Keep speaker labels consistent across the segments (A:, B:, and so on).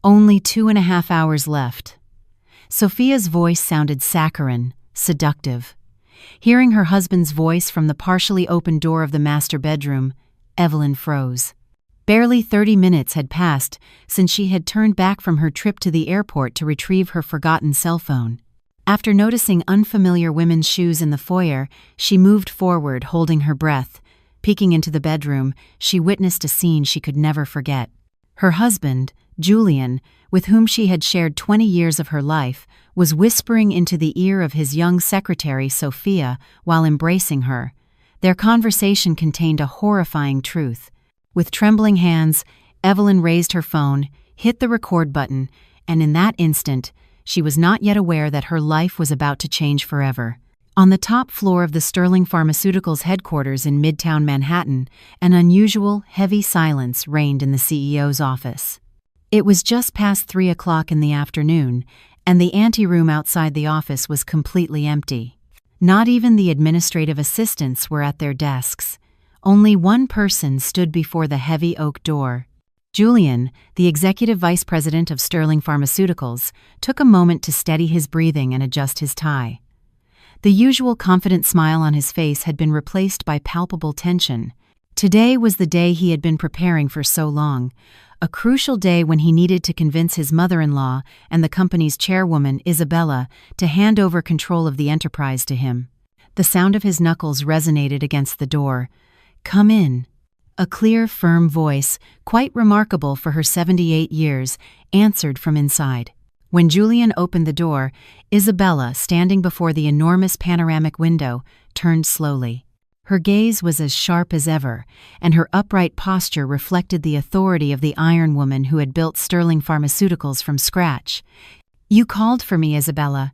A: Only 2.5 hours left. Sophia's voice sounded saccharine, seductive. Hearing her husband's voice from the partially open door of the master bedroom, Evelyn froze. Barely 30 minutes had passed since she had turned back from her trip to the airport to retrieve her forgotten cell phone. After noticing unfamiliar women's shoes in the foyer, she moved forward, holding her breath. Peeking into the bedroom, she witnessed a scene she could never forget. Her husband, Julian, with whom she had shared 20 years of her life, was whispering into the ear of his young secretary, Sophia, while embracing her. Their conversation contained a horrifying truth. With trembling hands, Evelyn raised her phone, hit the record button, and in that instant, she was not yet aware that her life was about to change forever. On the top floor of the Sterling Pharmaceuticals headquarters in Midtown Manhattan, an unusual, heavy silence reigned in the CEO's office. It was just past 3 o'clock in the afternoon, and the anteroom outside the office was completely empty. Not even the administrative assistants were at their desks. Only one person stood before the heavy oak door. Julian, the executive vice president of Sterling Pharmaceuticals, took a moment to steady his breathing and adjust his tie. The usual confident smile on his face had been replaced by palpable tension. Today was the day he had been preparing for so long, a crucial day when he needed to convince his mother-in-law and the company's chairwoman, Isabella, to hand over control of the enterprise to him. The sound of his knuckles resonated against the door. "Come in." A clear, firm voice, quite remarkable for her 78 years, answered from inside. When Julian opened the door, Isabella, standing before the enormous panoramic window, turned slowly. Her gaze was as sharp as ever, and her upright posture reflected the authority of the Iron Woman who had built Sterling Pharmaceuticals from scratch. "You called for me, Isabella."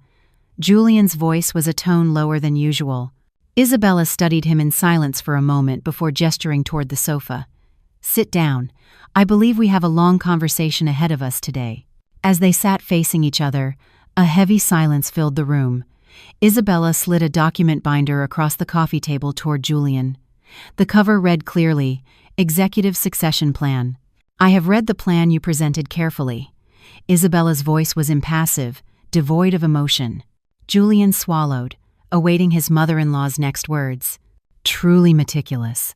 A: Julian's voice was a tone lower than usual. Isabella studied him in silence for a moment before gesturing toward the sofa. "Sit down. I believe we have a long conversation ahead of us today." As they sat facing each other, a heavy silence filled the room. Isabella slid a document binder across the coffee table toward Julian. The cover read clearly, "Executive Succession Plan." "I have read the plan you presented carefully." Isabella's voice was impassive, devoid of emotion. Julian swallowed, awaiting his mother-in-law's next words. "Truly meticulous.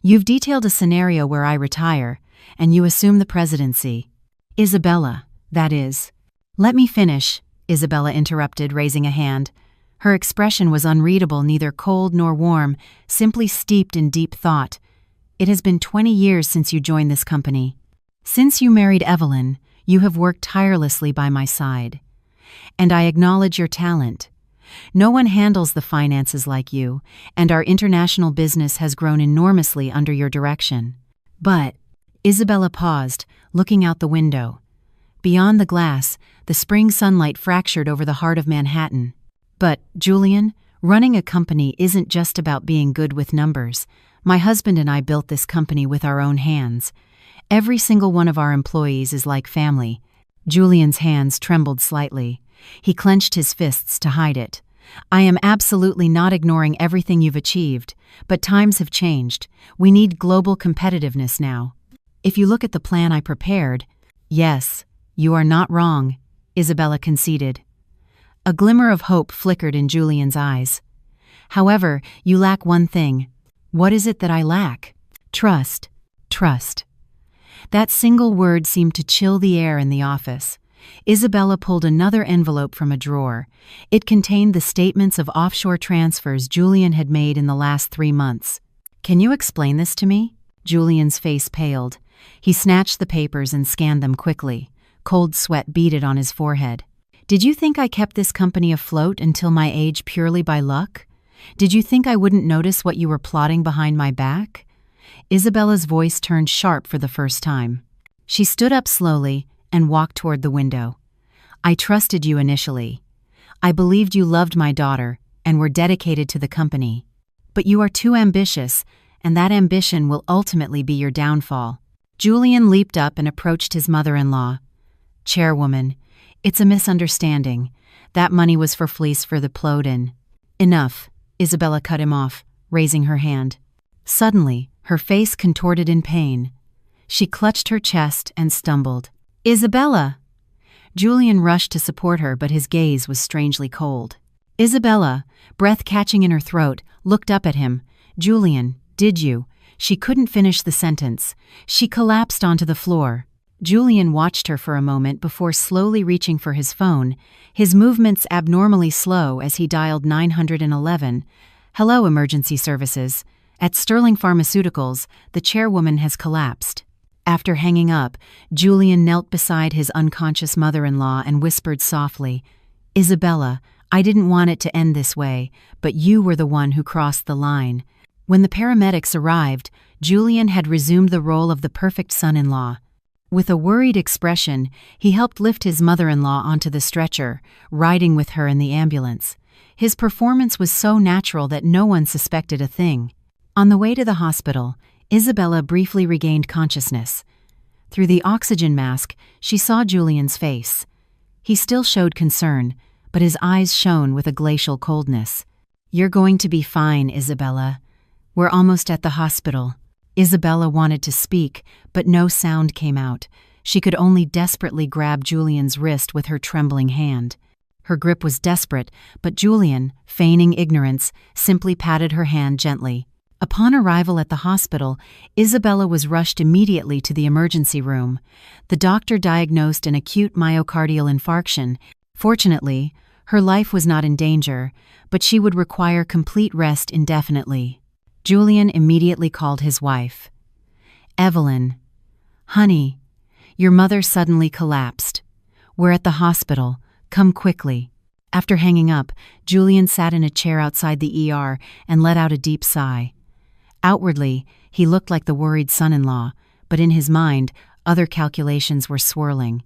A: You've detailed a scenario where I retire, and you assume the presidency. Isabella, that is." "Let me finish," Isabella interrupted, raising a hand. Her expression was unreadable, neither cold nor warm, simply steeped in deep thought. "It has been 20 years since you joined this company. Since you married Evelyn, you have worked tirelessly by my side. And I acknowledge your talent. No one handles the finances like you, and our international business has grown enormously under your direction. But," Isabella paused, looking out the window. Beyond the glass, the spring sunlight fractured over the heart of Manhattan. "But, Julian, running a company isn't just about being good with numbers. My husband and I built this company with our own hands. Every single one of our employees is like family." Julian's hands trembled slightly. He clenched his fists to hide it. "I am absolutely not ignoring everything you've achieved, but times have changed. We need global competitiveness now. If you look at the plan I prepared—" "Yes, you are not wrong," Isabella conceded. A glimmer of hope flickered in Julian's eyes. "However, you lack one thing." "What is it that I lack?" "Trust. Trust." That single word seemed to chill the air in the office. Isabella pulled another envelope from a drawer. It contained the statements of offshore transfers Julian had made in the last 3 months. "Can you explain this to me?" Julian's face paled. He snatched the papers and scanned them quickly. Cold sweat beaded on his forehead. "Did you think I kept this company afloat until my age purely by luck? Did you think I wouldn't notice what you were plotting behind my back?" Isabella's voice turned sharp for the first time. She stood up slowly and walked toward the window. "I trusted you initially. I believed you loved my daughter and were dedicated to the company. But you are too ambitious, and that ambition will ultimately be your downfall." Julian leaped up and approached his mother-in-law. "Chairwoman, it's a misunderstanding. That money was for fleece for the Plodin." "Enough," Isabella cut him off, raising her hand. Suddenly, her face contorted in pain. She clutched her chest and stumbled. Isabella! Julian rushed to support her, but his gaze was strangely cold. Isabella, breath catching in her throat, looked up at him. Julian, did you? She couldn't finish the sentence. She collapsed onto the floor. Julian watched her for a moment before slowly reaching for his phone, his movements abnormally slow as he dialed 911. Hello, emergency services. At Sterling Pharmaceuticals, the chairwoman has collapsed. After hanging up, Julian knelt beside his unconscious mother-in-law and whispered softly, Isabella, I didn't want it to end this way, but you were the one who crossed the line. When the paramedics arrived, Julian had resumed the role of the perfect son-in-law. With a worried expression, he helped lift his mother-in-law onto the stretcher, riding with her in the ambulance. His performance was so natural that no one suspected a thing. On the way to the hospital, Isabella briefly regained consciousness. Through the oxygen mask, she saw Julian's face. He still showed concern, but his eyes shone with a glacial coldness. You're going to be fine, Isabella. We're almost at the hospital. Isabella wanted to speak, but no sound came out. She could only desperately grab Julian's wrist with her trembling hand. Her grip was desperate, but Julian, feigning ignorance, simply patted her hand gently. Upon arrival at the hospital, Isabella was rushed immediately to the emergency room. The doctor diagnosed an acute myocardial infarction. Fortunately, her life was not in danger, but she would require complete rest indefinitely. Julian immediately called his wife. Evelyn, honey, your mother suddenly collapsed. We're at the hospital. Come quickly. After hanging up, Julian sat in a chair outside the ER and let out a deep sigh. Outwardly, he looked like the worried son-in-law, but in his mind, other calculations were swirling.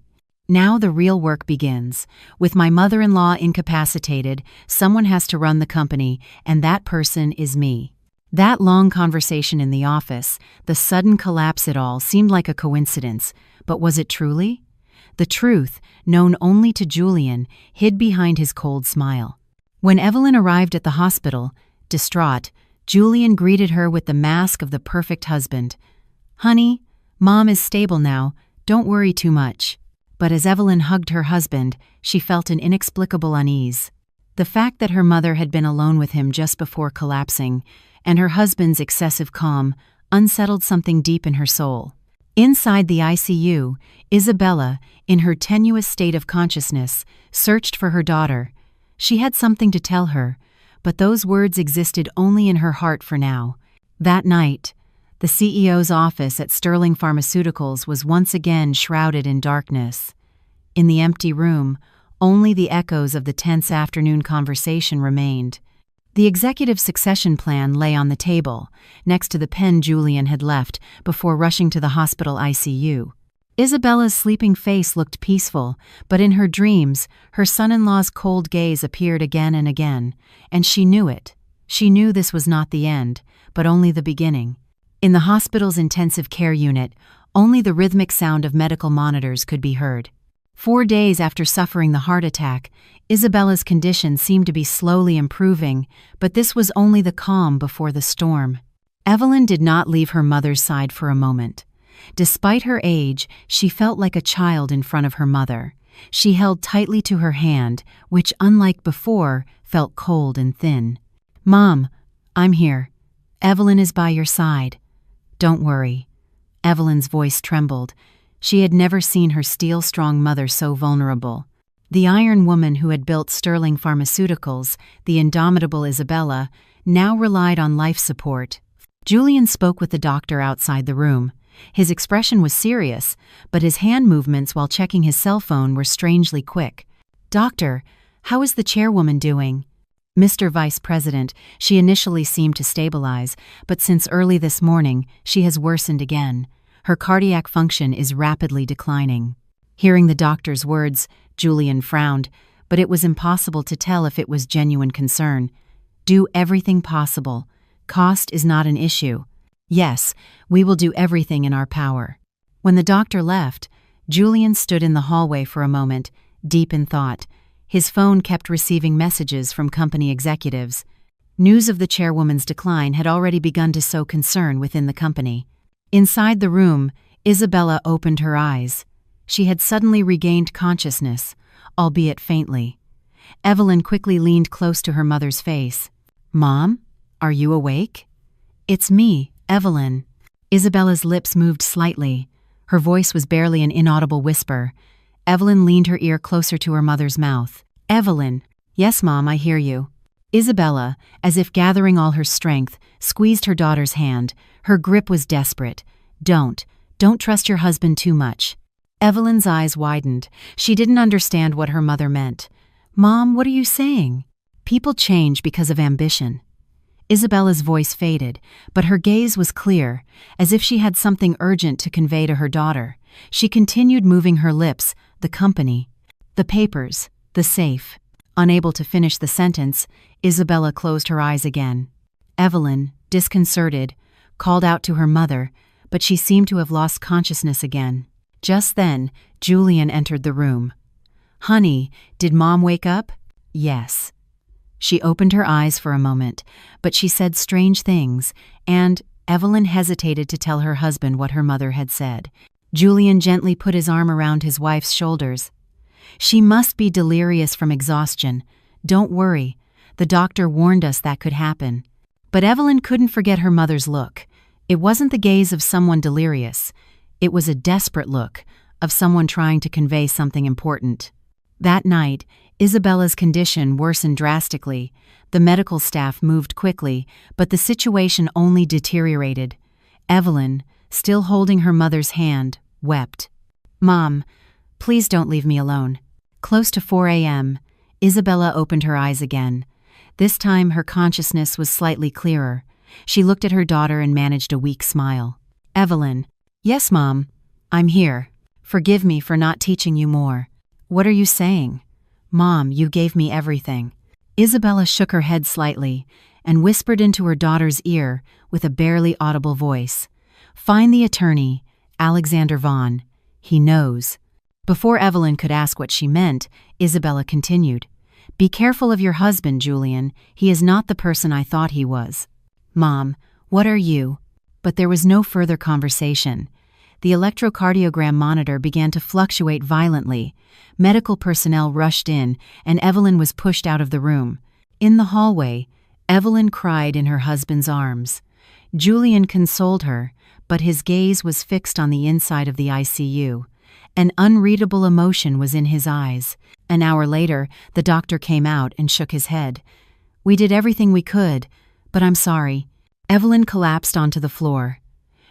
A: Now the real work begins. With my mother-in-law incapacitated, someone has to run the company, and that person is me. That long conversation in the office, the sudden collapse it all seemed like a coincidence, but was it truly? The truth, known only to Julian, hid behind his cold smile. When Evelyn arrived at the hospital, distraught, Julian greeted her with the mask of the perfect husband. Honey, Mom is stable now, don't worry too much. But as Evelyn hugged her husband, she felt an inexplicable unease. The fact that her mother had been alone with him just before collapsing, and her husband's excessive calm, unsettled something deep in her soul. Inside the ICU, Isabella, in her tenuous state of consciousness, searched for her daughter. She had something to tell her, but those words existed only in her heart for now. That night, the CEO's office at Sterling Pharmaceuticals was once again shrouded in darkness. In the empty room, only the echoes of the tense afternoon conversation remained. The executive succession plan lay on the table, next to the pen Julian had left before rushing to the hospital ICU. Isabella's sleeping face looked peaceful, but in her dreams, her son-in-law's cold gaze appeared again and again, and she knew it. She knew this was not the end, but only the beginning. In the hospital's intensive care unit, only the rhythmic sound of medical monitors could be heard. 4 days after suffering the heart attack, Isabella's condition seemed to be slowly improving, but this was only the calm before the storm. Evelyn did not leave her mother's side for a moment. Despite her age, she felt like a child in front of her mother. She held tightly to her hand, which, unlike before, felt cold and thin. Mom, I'm here. Evelyn is by your side. Don't worry. Evelyn's voice trembled. She had never seen her steel-strong mother so vulnerable. The iron woman who had built Sterling Pharmaceuticals, the indomitable Isabella, now relied on life support. Julian spoke with the doctor outside the room. His expression was serious, but his hand movements while checking his cell phone were strangely quick. Doctor, how is the chairwoman doing? Mr. Vice President, she initially seemed to stabilize, but since early this morning, she has worsened again. Her cardiac function is rapidly declining. Hearing the doctor's words, Julian frowned, but it was impossible to tell if it was genuine concern. Do everything possible. Cost is not an issue. Yes, we will do everything in our power. When the doctor left, Julian stood in the hallway for a moment, deep in thought. His phone kept receiving messages from company executives. News of the chairwoman's decline had already begun to sow concern within the company. Inside the room, Isabella opened her eyes. She had suddenly regained consciousness, albeit faintly. Evelyn quickly leaned close to her mother's face. "Mom, are you awake?" "It's me, Evelyn." Isabella's lips moved slightly. Her voice was barely an inaudible whisper. Evelyn leaned her ear closer to her mother's mouth. "Evelyn." "Yes, Mom, I hear you." Isabella, as if gathering all her strength, squeezed her daughter's hand. Her grip was desperate. Don't trust your husband too much." Evelyn's eyes widened. She didn't understand what her mother meant. "Mom, what are you saying?" "People change because of ambition." Isabella's voice faded, but her gaze was clear, as if she had something urgent to convey to her daughter. She continued moving her lips, the company, the papers, the safe. Unable to finish the sentence, Isabella closed her eyes again. Evelyn, disconcerted, called out to her mother, but she seemed to have lost consciousness again. Just then, Julian entered the room. "Honey, did Mom wake up?" "Yes." She opened her eyes for a moment, but she said strange things, and Evelyn hesitated to tell her husband what her mother had said. Julian gently put his arm around his wife's shoulders. "She must be delirious from exhaustion. Don't worry. The doctor warned us that could happen." But Evelyn couldn't forget her mother's look. It wasn't the gaze of someone delirious. It was a desperate look, of someone trying to convey something important. That night, Isabella's condition worsened drastically. The medical staff moved quickly, but the situation only deteriorated. Evelyn, still holding her mother's hand, wept. "Mom, please don't leave me alone." Close to 4 a.m., Isabella opened her eyes again. This time her consciousness was slightly clearer. She looked at her daughter and managed a weak smile. "Evelyn." "Yes, Mom. I'm here. Forgive me for not teaching you more." "What are you saying?" "Mom, you gave me everything." Isabella shook her head slightly and whispered into her daughter's ear with a barely audible voice. "Find the attorney, Alexander Vaughn. He knows." Before Evelyn could ask what she meant, Isabella continued. "Be careful of your husband, Julian. He is not the person I thought he was." "Mom, what are you?" But there was no further conversation. The electrocardiogram monitor began to fluctuate violently. Medical personnel rushed in, and Evelyn was pushed out of the room. In the hallway, Evelyn cried in her husband's arms. Julian consoled her, but his gaze was fixed on the inside of the ICU. An unreadable emotion was in his eyes. An hour later, the doctor came out and shook his head. "We did everything we could, but I'm sorry." Evelyn collapsed onto the floor.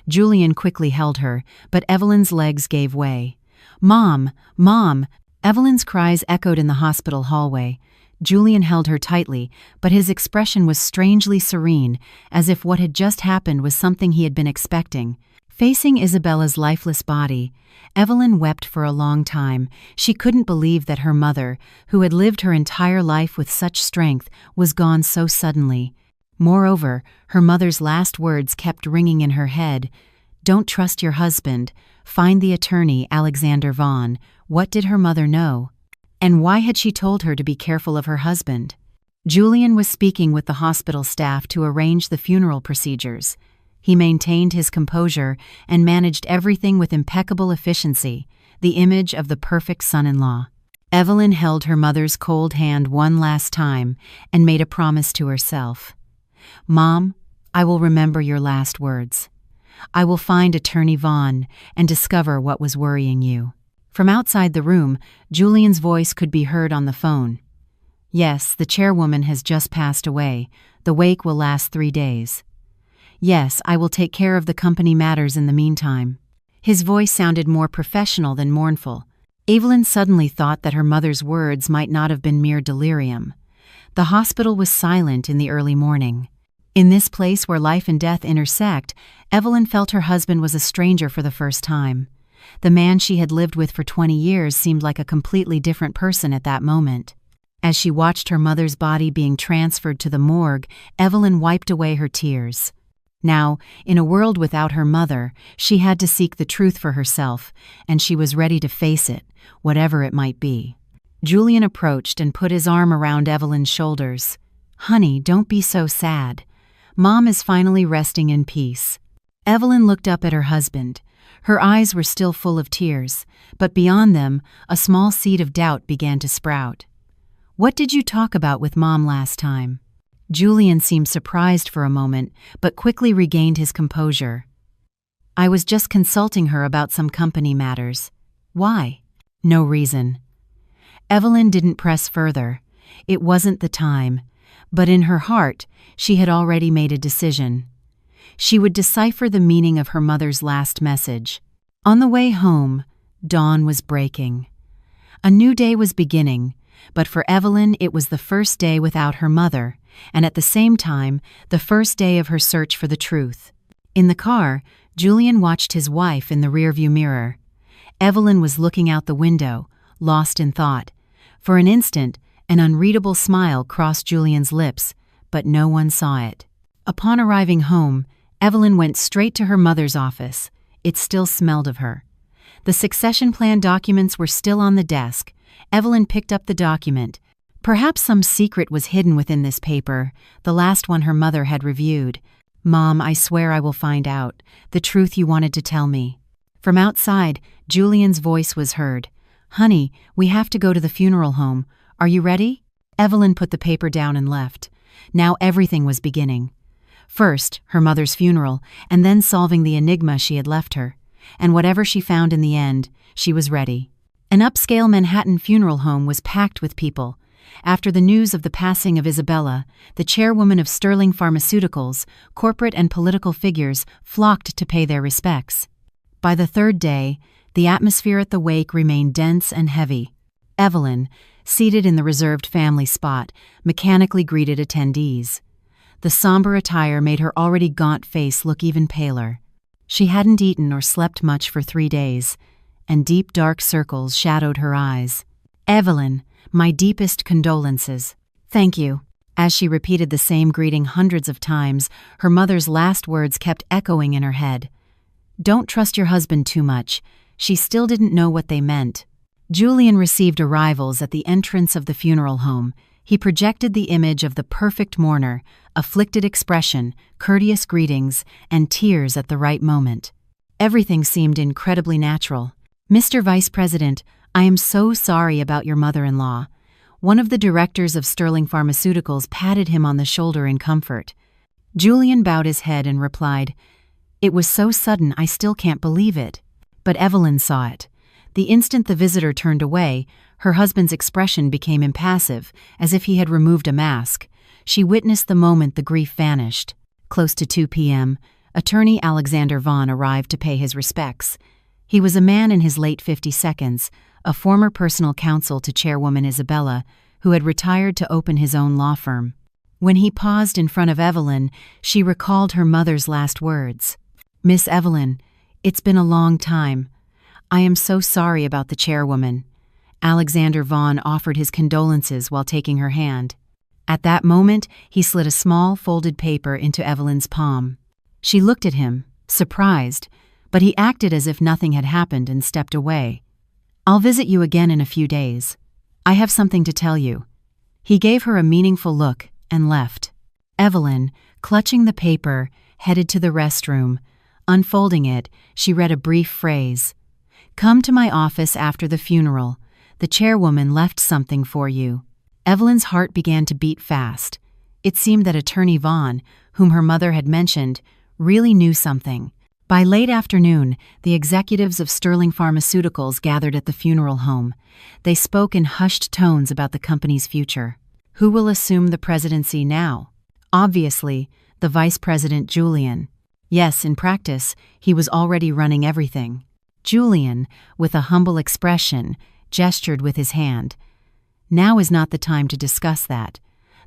A: Julian quickly held her, but Evelyn's legs gave way. "Mom! Mom!" Evelyn's cries echoed in the hospital hallway. Julian held her tightly, but his expression was strangely serene, as if what had just happened was something he had been expecting. Facing Isabella's lifeless body, Evelyn wept for a long time. She couldn't believe that her mother, who had lived her entire life with such strength, was gone so suddenly. Moreover, her mother's last words kept ringing in her head. "Don't trust your husband. Find the attorney, Alexander Vaughn." What did her mother know? And why had she told her to be careful of her husband? Julian was speaking with the hospital staff to arrange the funeral procedures. He maintained his composure and managed everything with impeccable efficiency, the image of the perfect son-in-law. Evelyn held her mother's cold hand one last time and made a promise to herself. "Mom, I will remember your last words. I will find Attorney Vaughn and discover what was worrying you." From outside the room, Julian's voice could be heard on the phone. "Yes, the chairwoman has just passed away. The wake will last 3 days." "Yes, I will take care of the company matters in the meantime." His voice sounded more professional than mournful. Evelyn suddenly thought that her mother's words might not have been mere delirium. The hospital was silent in the early morning. In this place where life and death intersect, Evelyn felt her husband was a stranger for the first time. The man she had lived with for 20 years seemed like a completely different person at that moment. As she watched her mother's body being transferred to the morgue, Evelyn wiped away her tears. Now, in a world without her mother, she had to seek the truth for herself, and she was ready to face it, whatever it might be. Julian approached and put his arm around Evelyn's shoulders. "Honey, don't be so sad. Mom is finally resting in peace." Evelyn looked up at her husband. Her eyes were still full of tears, but beyond them, a small seed of doubt began to sprout. "What did you talk about with Mom last time?" Julian seemed surprised for a moment, but quickly regained his composure. "I was just consulting her about some company matters." "Why?" "No reason." Evelyn didn't press further. It wasn't the time, but in her heart, she had already made a decision. She would decipher the meaning of her mother's last message. On the way home, dawn was breaking. A new day was beginning, but for Evelyn it was the first day without her mother, and at the same time, the first day of her search for the truth. In the car, Julian watched his wife in the rearview mirror. Evelyn was looking out the window, lost in thought. For an instant, an unreadable smile crossed Julian's lips, but no one saw it. Upon arriving home, Evelyn went straight to her mother's office. It still smelled of her. The succession plan documents were still on the desk. Evelyn picked up the document. Perhaps some secret was hidden within this paper, the last one her mother had reviewed. "Mom, I swear I will find out. The truth you wanted to tell me." From outside, Julian's voice was heard. "Honey, we have to go to the funeral home. Are you ready?" Evelyn put the paper down and left. Now everything was beginning. First, her mother's funeral, and then solving the enigma she had left her. And whatever she found in the end, she was ready. An upscale Manhattan funeral home was packed with people. After the news of the passing of Isabella, the chairwoman of Sterling Pharmaceuticals, corporate and political figures flocked to pay their respects. By the third day, the atmosphere at the wake remained dense and heavy. Evelyn, seated in the reserved family spot, mechanically greeted attendees. The somber attire made her already gaunt face look even paler. She hadn't eaten or slept much for 3 days, and deep dark circles shadowed her eyes. "Evelyn, my deepest condolences." "Thank you." As she repeated the same greeting hundreds of times, her mother's last words kept echoing in her head. "Don't trust your husband too much." She still didn't know what they meant. Julian received arrivals at the entrance of the funeral home. He projected the image of the perfect mourner, afflicted expression, courteous greetings, and tears at the right moment. Everything seemed incredibly natural. "Mr. Vice President, I am so sorry about your mother-in-law." One of the directors of Sterling Pharmaceuticals patted him on the shoulder in comfort. Julian bowed his head and replied, "It was so sudden I still can't believe it." But Evelyn saw it. The instant the visitor turned away, her husband's expression became impassive, as if he had removed a mask. She witnessed the moment the grief vanished. Close to 2 p.m., attorney Alexander Vaughn arrived to pay his respects. He was a man in his late 52s, a former personal counsel to Chairwoman Isabella, who had retired to open his own law firm. When he paused in front of Evelyn, she recalled her mother's last words. "Miss Evelyn, it's been a long time. I am so sorry about the chairwoman." Alexander Vaughn offered his condolences while taking her hand. At that moment, he slid a small, folded paper into Evelyn's palm. She looked at him, surprised, but he acted as if nothing had happened and stepped away. "I'll visit you again in a few days. I have something to tell you." He gave her a meaningful look and left. Evelyn, clutching the paper, headed to the restroom. Unfolding it, she read a brief phrase. "Come to my office after the funeral. The chairwoman left something for you." Evelyn's heart began to beat fast. It seemed that Attorney Vaughn, whom her mother had mentioned, really knew something. By late afternoon, the executives of Sterling Pharmaceuticals gathered at the funeral home. They spoke in hushed tones about the company's future. Who will assume the presidency now? Obviously, the Vice President Julian. Yes, in practice, he was already running everything. Julian, with a humble expression, gestured with his hand. "Now is not the time to discuss that.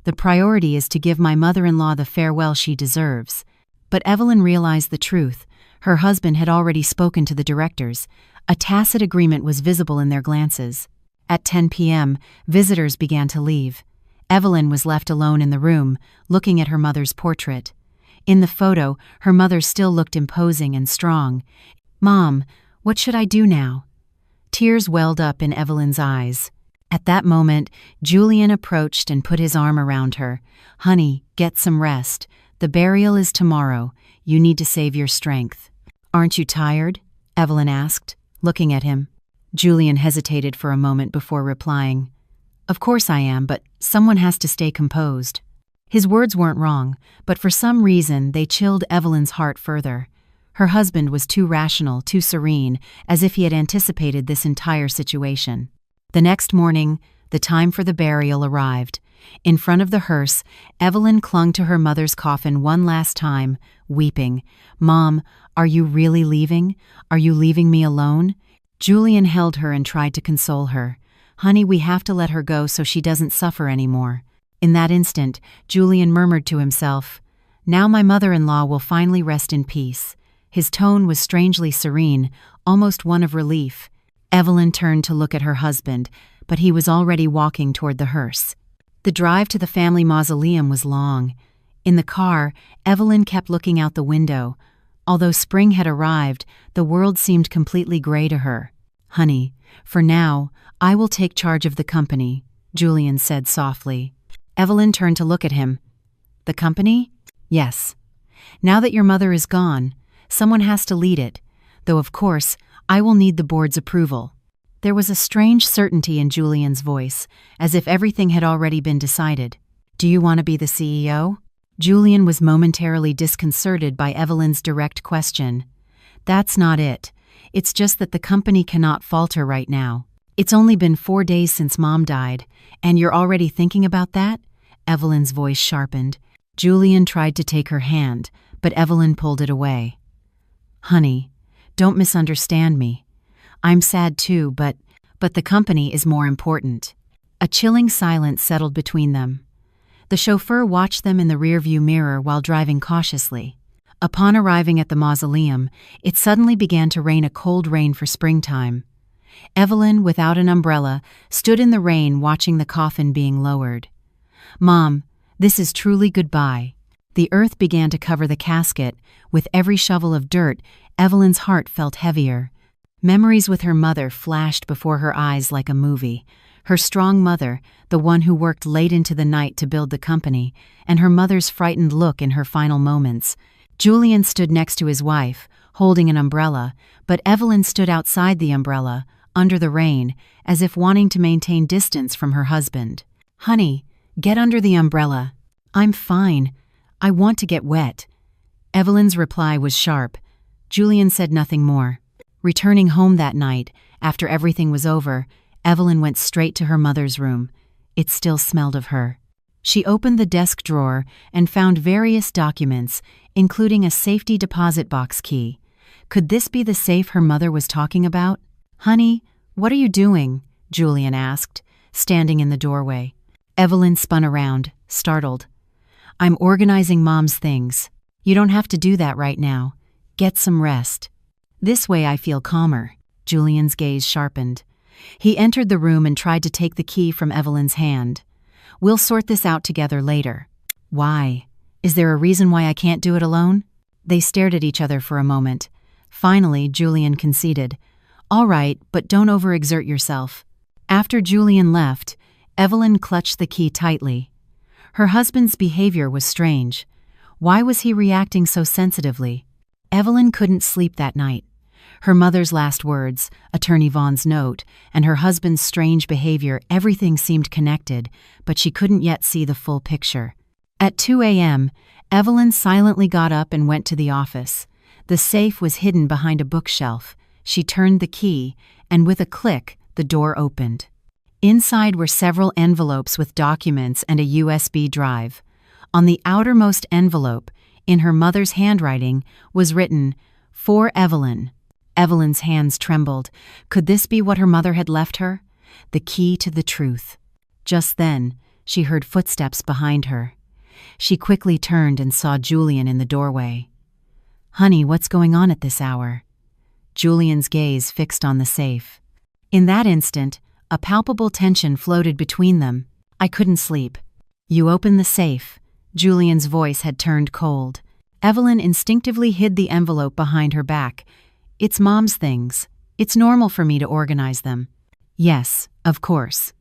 A: The priority is to give my mother-in-law the farewell she deserves." But Evelyn realized the truth. Her husband had already spoken to the directors. A tacit agreement was visible in their glances. At 10 p.m., visitors began to leave. Evelyn was left alone in the room, looking at her mother's portrait. In the photo, her mother still looked imposing and strong. "Mom, what should I do now?" Tears welled up in Evelyn's eyes. At that moment, Julian approached and put his arm around her. "Honey, get some rest. The burial is tomorrow. You need to save your strength." "Aren't you tired?" Evelyn asked, looking at him. Julian hesitated for a moment before replying. Of course I am, but someone has to stay composed. His words weren't wrong, but for some reason they chilled Evelyn's heart further. Her husband was too rational, too serene, as if he had anticipated this entire situation. The next morning, the time for the burial arrived. In front of the hearse, Evelyn clung to her mother's coffin one last time, weeping. "Mom, are you really leaving? Are you leaving me alone?" Julian held her and tried to console her. "Honey, we have to let her go so she doesn't suffer anymore." In that instant, Julian murmured to himself, "Now my mother-in-law will finally rest in peace." His tone was strangely serene, almost one of relief. Evelyn turned to look at her husband, but he was already walking toward the hearse. The drive to the family mausoleum was long. In the car, Evelyn kept looking out the window. Although spring had arrived, the world seemed completely gray to her. "Honey, for now, I will take charge of the company," Julian said softly. Evelyn turned to look at him. "The company?" "Yes. Now that your mother is gone, someone has to lead it, though of course, I will need the board's approval." There was a strange certainty in Julian's voice, as if everything had already been decided. "Do you want to be the CEO?" Julian was momentarily disconcerted by Evelyn's direct question. "That's not it. It's just that the company cannot falter right now. It's only been 4 days since Mom died, and you're already thinking about that?" Evelyn's voice sharpened. Julian tried to take her hand, but Evelyn pulled it away. "Honey, don't misunderstand me. I'm sad too, but the company is more important." A chilling silence settled between them. The chauffeur watched them in the rearview mirror while driving cautiously. Upon arriving at the mausoleum, it suddenly began to rain, a cold rain for springtime. Evelyn, without an umbrella, stood in the rain watching the coffin being lowered. "Mom, this is truly goodbye." The earth began to cover the casket. With every shovel of dirt, Evelyn's heart felt heavier. Memories with her mother flashed before her eyes like a movie. Her strong mother, the one who worked late into the night to build the company, and her mother's frightened look in her final moments. Julian stood next to his wife, holding an umbrella, but Evelyn stood outside the umbrella, under the rain, as if wanting to maintain distance from her husband. "Honey, get under the umbrella." "I'm fine. I want to get wet." Evelyn's reply was sharp. Julian said nothing more. Returning home that night, after everything was over, Evelyn went straight to her mother's room. It still smelled of her. She opened the desk drawer and found various documents, including a safety deposit box key. Could this be the safe her mother was talking about? "Honey, what are you doing?" Julian asked, standing in the doorway. Evelyn spun around, startled. "I'm organizing Mom's things. You don't have to do that right now. Get some rest." "This way I feel calmer." Julian's gaze sharpened. He entered the room and tried to take the key from Evelyn's hand. "We'll sort this out together later." "Why? Is there a reason why I can't do it alone?" They stared at each other for a moment. Finally, Julian conceded. "All right, but don't overexert yourself." After Julian left, Evelyn clutched the key tightly. Her husband's behavior was strange. Why was he reacting so sensitively? Evelyn couldn't sleep that night. Her mother's last words, Attorney Vaughn's note, and her husband's strange behavior, everything seemed connected, but she couldn't yet see the full picture. At 2 a.m., Evelyn silently got up and went to the office. The safe was hidden behind a bookshelf. She turned the key, and with a click, the door opened. Inside were several envelopes with documents and a USB drive. On the outermost envelope, in her mother's handwriting, was written, "For Evelyn." Evelyn's hands trembled. Could this be what her mother had left her? The key to the truth. Just then, she heard footsteps behind her. She quickly turned and saw Julian in the doorway. "Honey, what's going on at this hour?" Julian's gaze fixed on the safe. In that instant, a palpable tension floated between them. "I couldn't sleep." "You opened the safe." Julian's voice had turned cold. Evelyn instinctively hid the envelope behind her back. "It's Mom's things. It's normal for me to organize them." "Yes, of course."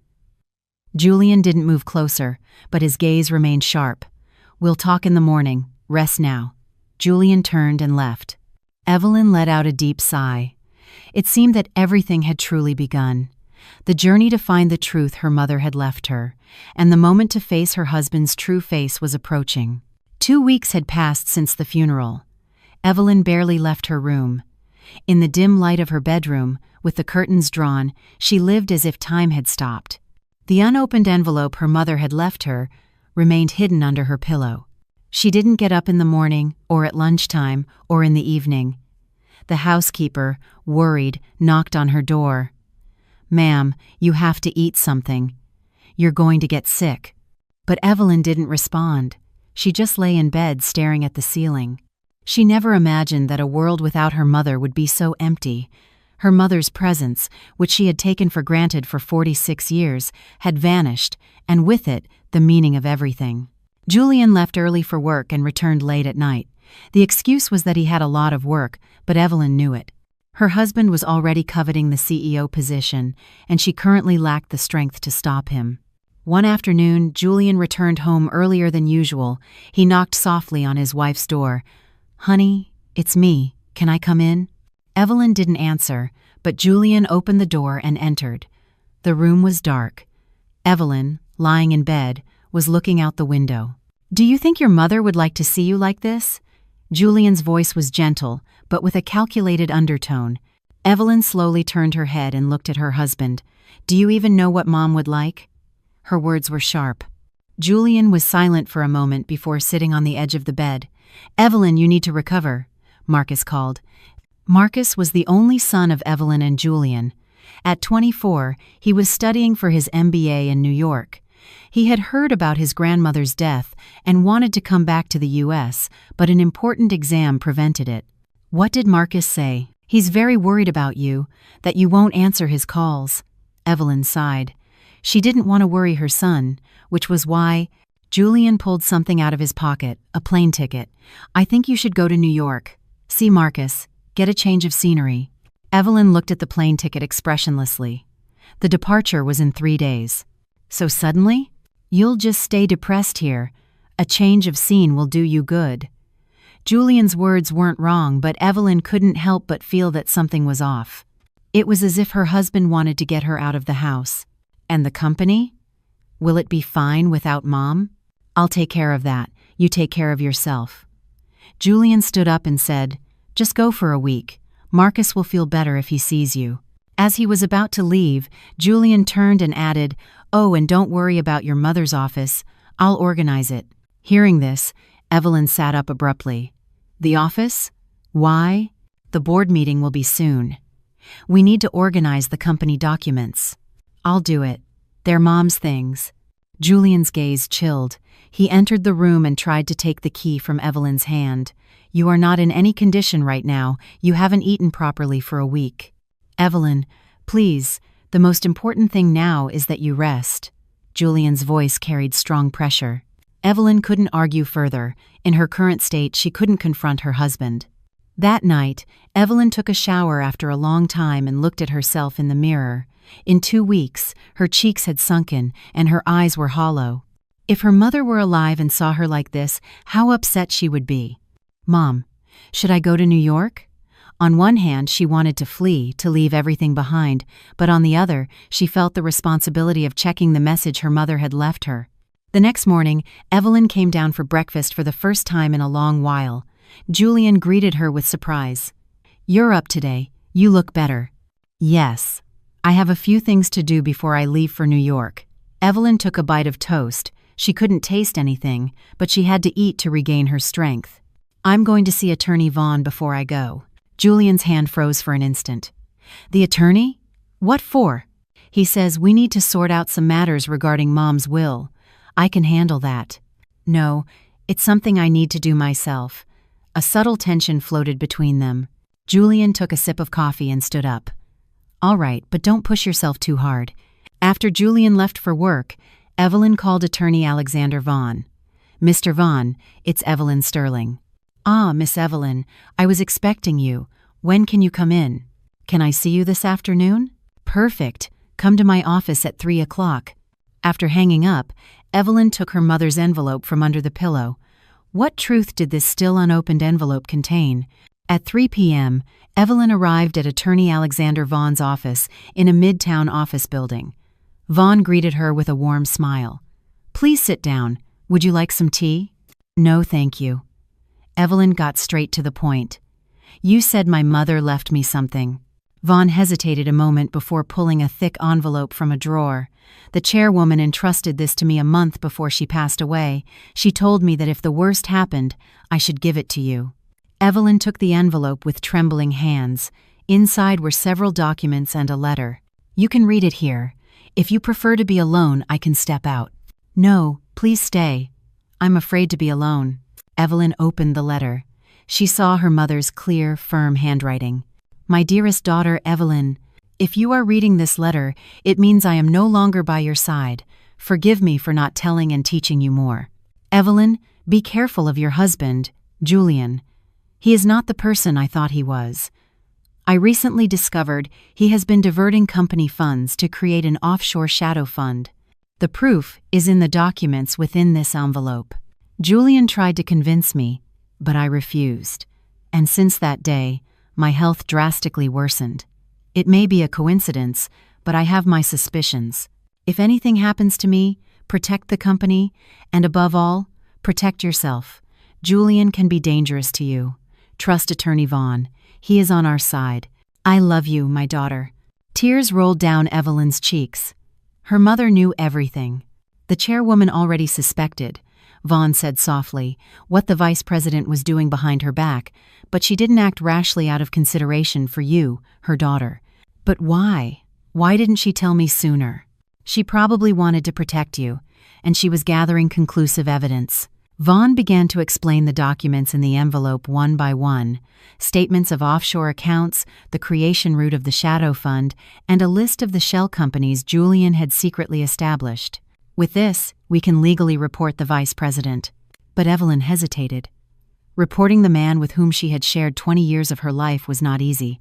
A: Julian didn't move closer, but his gaze remained sharp. "We'll talk in the morning. Rest now." Julian turned and left. Evelyn let out a deep sigh. It seemed that everything had truly begun. The journey to find the truth her mother had left her, and the moment to face her husband's true face was approaching. 2 weeks had passed since the funeral. Evelyn barely left her room. In the dim light of her bedroom, with the curtains drawn, she lived as if time had stopped. The unopened envelope her mother had left her remained hidden under her pillow. She didn't get up in the morning, or at lunchtime, or in the evening. The housekeeper, worried, knocked on her door. "Ma'am, you have to eat something. You're going to get sick." But Evelyn didn't respond. She just lay in bed staring at the ceiling. She never imagined that a world without her mother would be so empty. Her mother's presence, which she had taken for granted for 46 years, had vanished, and with it, the meaning of everything. Julian left early for work and returned late at night. The excuse was that he had a lot of work, but Evelyn knew it. Her husband was already coveting the CEO position, and she currently lacked the strength to stop him. One afternoon, Julian returned home earlier than usual. He knocked softly on his wife's door. "Honey, it's me. Can I come in?" Evelyn didn't answer, but Julian opened the door and entered. The room was dark. Evelyn, lying in bed, was looking out the window. "Do you think your mother would like to see you like this?" Julian's voice was gentle, but with a calculated undertone. Evelyn slowly turned her head and looked at her husband. "Do you even know what Mom would like?" Her words were sharp. Julian was silent for a moment before sitting on the edge of the bed. "Evelyn, you need to recover," Marcus called. Marcus was the only son of Evelyn and Julian. At 24, he was studying for his MBA in New York. He had heard about his grandmother's death and wanted to come back to the U.S., but an important exam prevented it. "What did Marcus say?" "He's very worried about you, that you won't answer his calls." Evelyn sighed. She didn't want to worry her son, which was why Julian pulled something out of his pocket, a plane ticket. "I think you should go to New York. See Marcus. Get a change of scenery." Evelyn looked at the plane ticket expressionlessly. The departure was in 3 days. "So suddenly? You'll just stay depressed here. A change of scene will do you good." Julian's words weren't wrong, but Evelyn couldn't help but feel that something was off. It was as if her husband wanted to get her out of the house. And the company? Will it be fine without Mom? "I'll take care of that. You take care of yourself." Julian stood up and said, "Just go for a week. Marcus will feel better if he sees you." As he was about to leave, Julian turned and added, "Oh, and don't worry about your mother's office. I'll organize it." Hearing this, Evelyn sat up abruptly. "The office? Why?" "The board meeting will be soon. We need to organize the company documents." "I'll do it. They're Mom's things." Julian's gaze chilled. He entered the room and tried to take the key from Evelyn's hand. "You are not in any condition right now. You haven't eaten properly for a week." "Evelyn, please, the most important thing now is that you rest." Julian's voice carried strong pressure. Evelyn couldn't argue further. In her current state, she couldn't confront her husband. That night, Evelyn took a shower after a long time and looked at herself in the mirror. In 2 weeks, her cheeks had sunken and her eyes were hollow. If her mother were alive and saw her like this, how upset she would be. "Mom, should I go to New York?" On one hand, she wanted to flee, to leave everything behind, but on the other, she felt the responsibility of checking the message her mother had left her. The next morning, Evelyn came down for breakfast for the first time in a long while. Julian greeted her with surprise. "You're up today. You look better." "Yes. I have a few things to do before I leave for New York." Evelyn took a bite of toast. She couldn't taste anything, but she had to eat to regain her strength. "I'm going to see Attorney Vaughn before I go." Julian's hand froze for an instant. "The attorney? What for?" "He says we need to sort out some matters regarding Mom's will. I can handle that." "No, it's something I need to do myself." A subtle tension floated between them. Julian took a sip of coffee and stood up. "All right, but don't push yourself too hard." After Julian left for work, Evelyn called attorney Alexander Vaughn. "Mr. Vaughn, it's Evelyn Sterling." "Ah, Miss Evelyn, I was expecting you. When can you come in?" "Can I see you this afternoon?" "Perfect. Come to my office at 3 o'clock. After hanging up, Evelyn took her mother's envelope from under the pillow. What truth did this still unopened envelope contain? At 3 p.m., Evelyn arrived at attorney Alexander Vaughn's office in a midtown office building. Vaughn greeted her with a warm smile. "Please sit down. Would you like some tea?" "No, thank you." Evelyn got straight to the point. "You said my mother left me something." Vaughn hesitated a moment before pulling a thick envelope from a drawer. "The chairwoman entrusted this to me a month before she passed away. She told me that if the worst happened, I should give it to you." Evelyn took the envelope with trembling hands. Inside were several documents and a letter. "You can read it here. If you prefer to be alone, I can step out." "No, please stay. I'm afraid to be alone." Evelyn opened the letter. She saw her mother's clear, firm handwriting. "My dearest daughter, Evelyn, if you are reading this letter, it means I am no longer by your side. Forgive me for not telling and teaching you more. Evelyn, be careful of your husband, Julian. He is not the person I thought he was. I recently discovered he has been diverting company funds to create an offshore shadow fund. The proof is in the documents within this envelope. Julian tried to convince me, but I refused. And since that day, my health drastically worsened. It may be a coincidence, but I have my suspicions. If anything happens to me, protect the company, and above all, protect yourself. Julian can be dangerous to you. Trust Attorney Vaughn. He is on our side. I love you, my daughter." Tears rolled down Evelyn's cheeks. Her mother knew everything. The chairwoman already suspected, Vaughn said softly, what the vice president was doing behind her back, but she didn't act rashly out of consideration for you, her daughter. "But why? Why didn't she tell me sooner?" "She probably wanted to protect you, and she was gathering conclusive evidence." Vaughn began to explain the documents in the envelope one by one, statements of offshore accounts, the creation route of the shadow fund, and a list of the shell companies Julian had secretly established. "With this, we can legally report the vice president." But Evelyn hesitated. Reporting the man with whom she had shared 20 years of her life was not easy.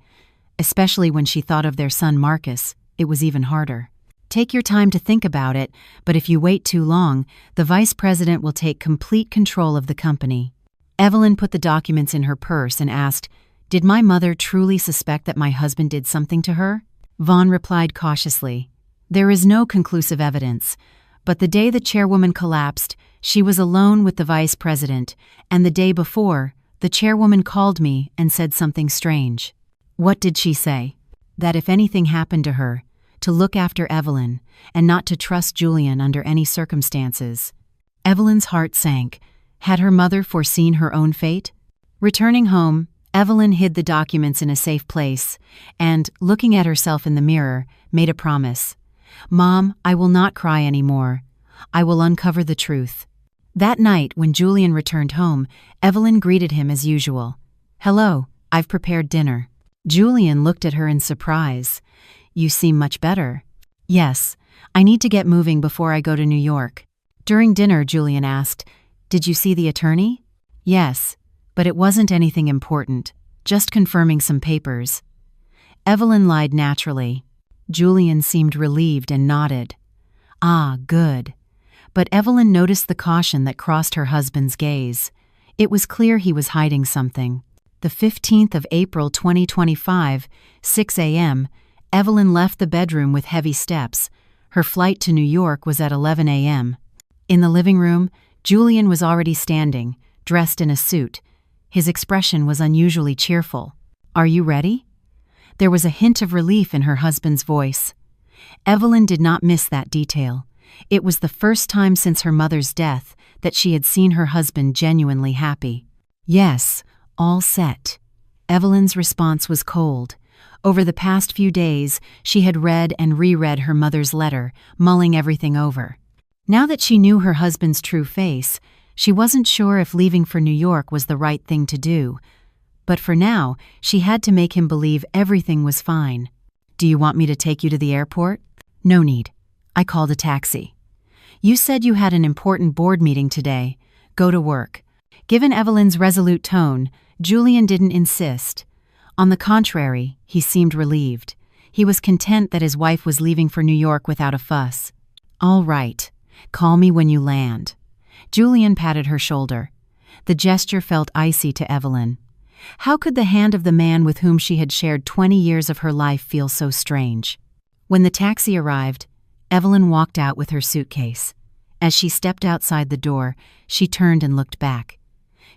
A: Especially when she thought of their son Marcus, it was even harder. "Take your time to think about it, but if you wait too long, the vice president will take complete control of the company." Evelyn put the documents in her purse and asked, "Did my mother truly suspect that my husband did something to her?" Vaughn replied cautiously, "There is no conclusive evidence, but the day the chairwoman collapsed, she was alone with the vice president, and the day before, the chairwoman called me and said something strange." "What did she say?" "That if anything happened to her, to look after Evelyn, and not to trust Julian under any circumstances." Evelyn's heart sank. Had her mother foreseen her own fate? Returning home, Evelyn hid the documents in a safe place and, looking at herself in the mirror, made a promise. "Mom, I will not cry anymore. I will uncover the truth." That night, when Julian returned home, Evelyn greeted him as usual. "Hello, I've prepared dinner." Julian looked at her in surprise. "You seem much better." "Yes, I need to get moving before I go to New York." During dinner, Julian asked, "Did you see the attorney?" "Yes, but it wasn't anything important, just confirming some papers." Evelyn lied naturally. Julian seemed relieved and nodded. "Ah, good." But Evelyn noticed the caution that crossed her husband's gaze. It was clear he was hiding something. The 15th of April 2025, 6 a.m., Evelyn left the bedroom with heavy steps. Her flight to New York was at 11 a.m. In the living room, Julian was already standing, dressed in a suit. His expression was unusually cheerful. "Are you ready?" There was a hint of relief in her husband's voice. Evelyn did not miss that detail. It was the first time since her mother's death that she had seen her husband genuinely happy. "Yes, all set." Evelyn's response was cold. Over the past few days, she had read and reread her mother's letter, mulling everything over. Now that she knew her husband's true face, she wasn't sure if leaving for New York was the right thing to do. But for now, she had to make him believe everything was fine. "Do you want me to take you to the airport?" "No need. I called a taxi." "You said you had an important board meeting today. Go to work." Given Evelyn's resolute tone, Julian didn't insist. On the contrary, he seemed relieved. He was content that his wife was leaving for New York without a fuss. "All right. Call me when you land." Julian patted her shoulder. The gesture felt icy to Evelyn. How could the hand of the man with whom she had shared 20 years of her life feel so strange? When the taxi arrived, Evelyn walked out with her suitcase. As she stepped outside the door, she turned and looked back.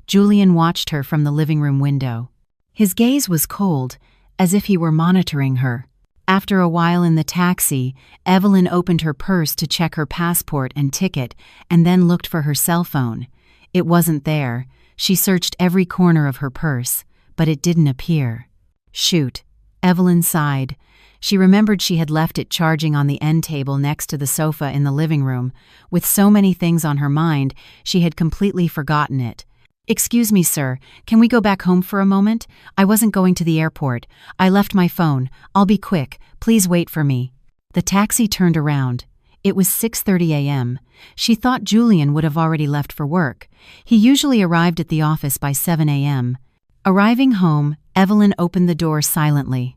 A: Julian watched her from the living room window. His gaze was cold, as if he were monitoring her. After a while in the taxi, Evelyn opened her purse to check her passport and ticket and then looked for her cell phone. It wasn't there. She searched every corner of her purse, but it didn't appear. Shoot, Evelyn sighed. She remembered she had left it charging on the end table next to the sofa in the living room. With so many things on her mind, she had completely forgotten it. "Excuse me, sir, can we go back home for a moment? I wasn't going to the airport. I left my phone. I'll be quick. Please wait for me." The taxi turned around. It was 6:30 a.m. She thought Julian would have already left for work. He usually arrived at the office by 7 a.m. Arriving home, Evelyn opened the door silently.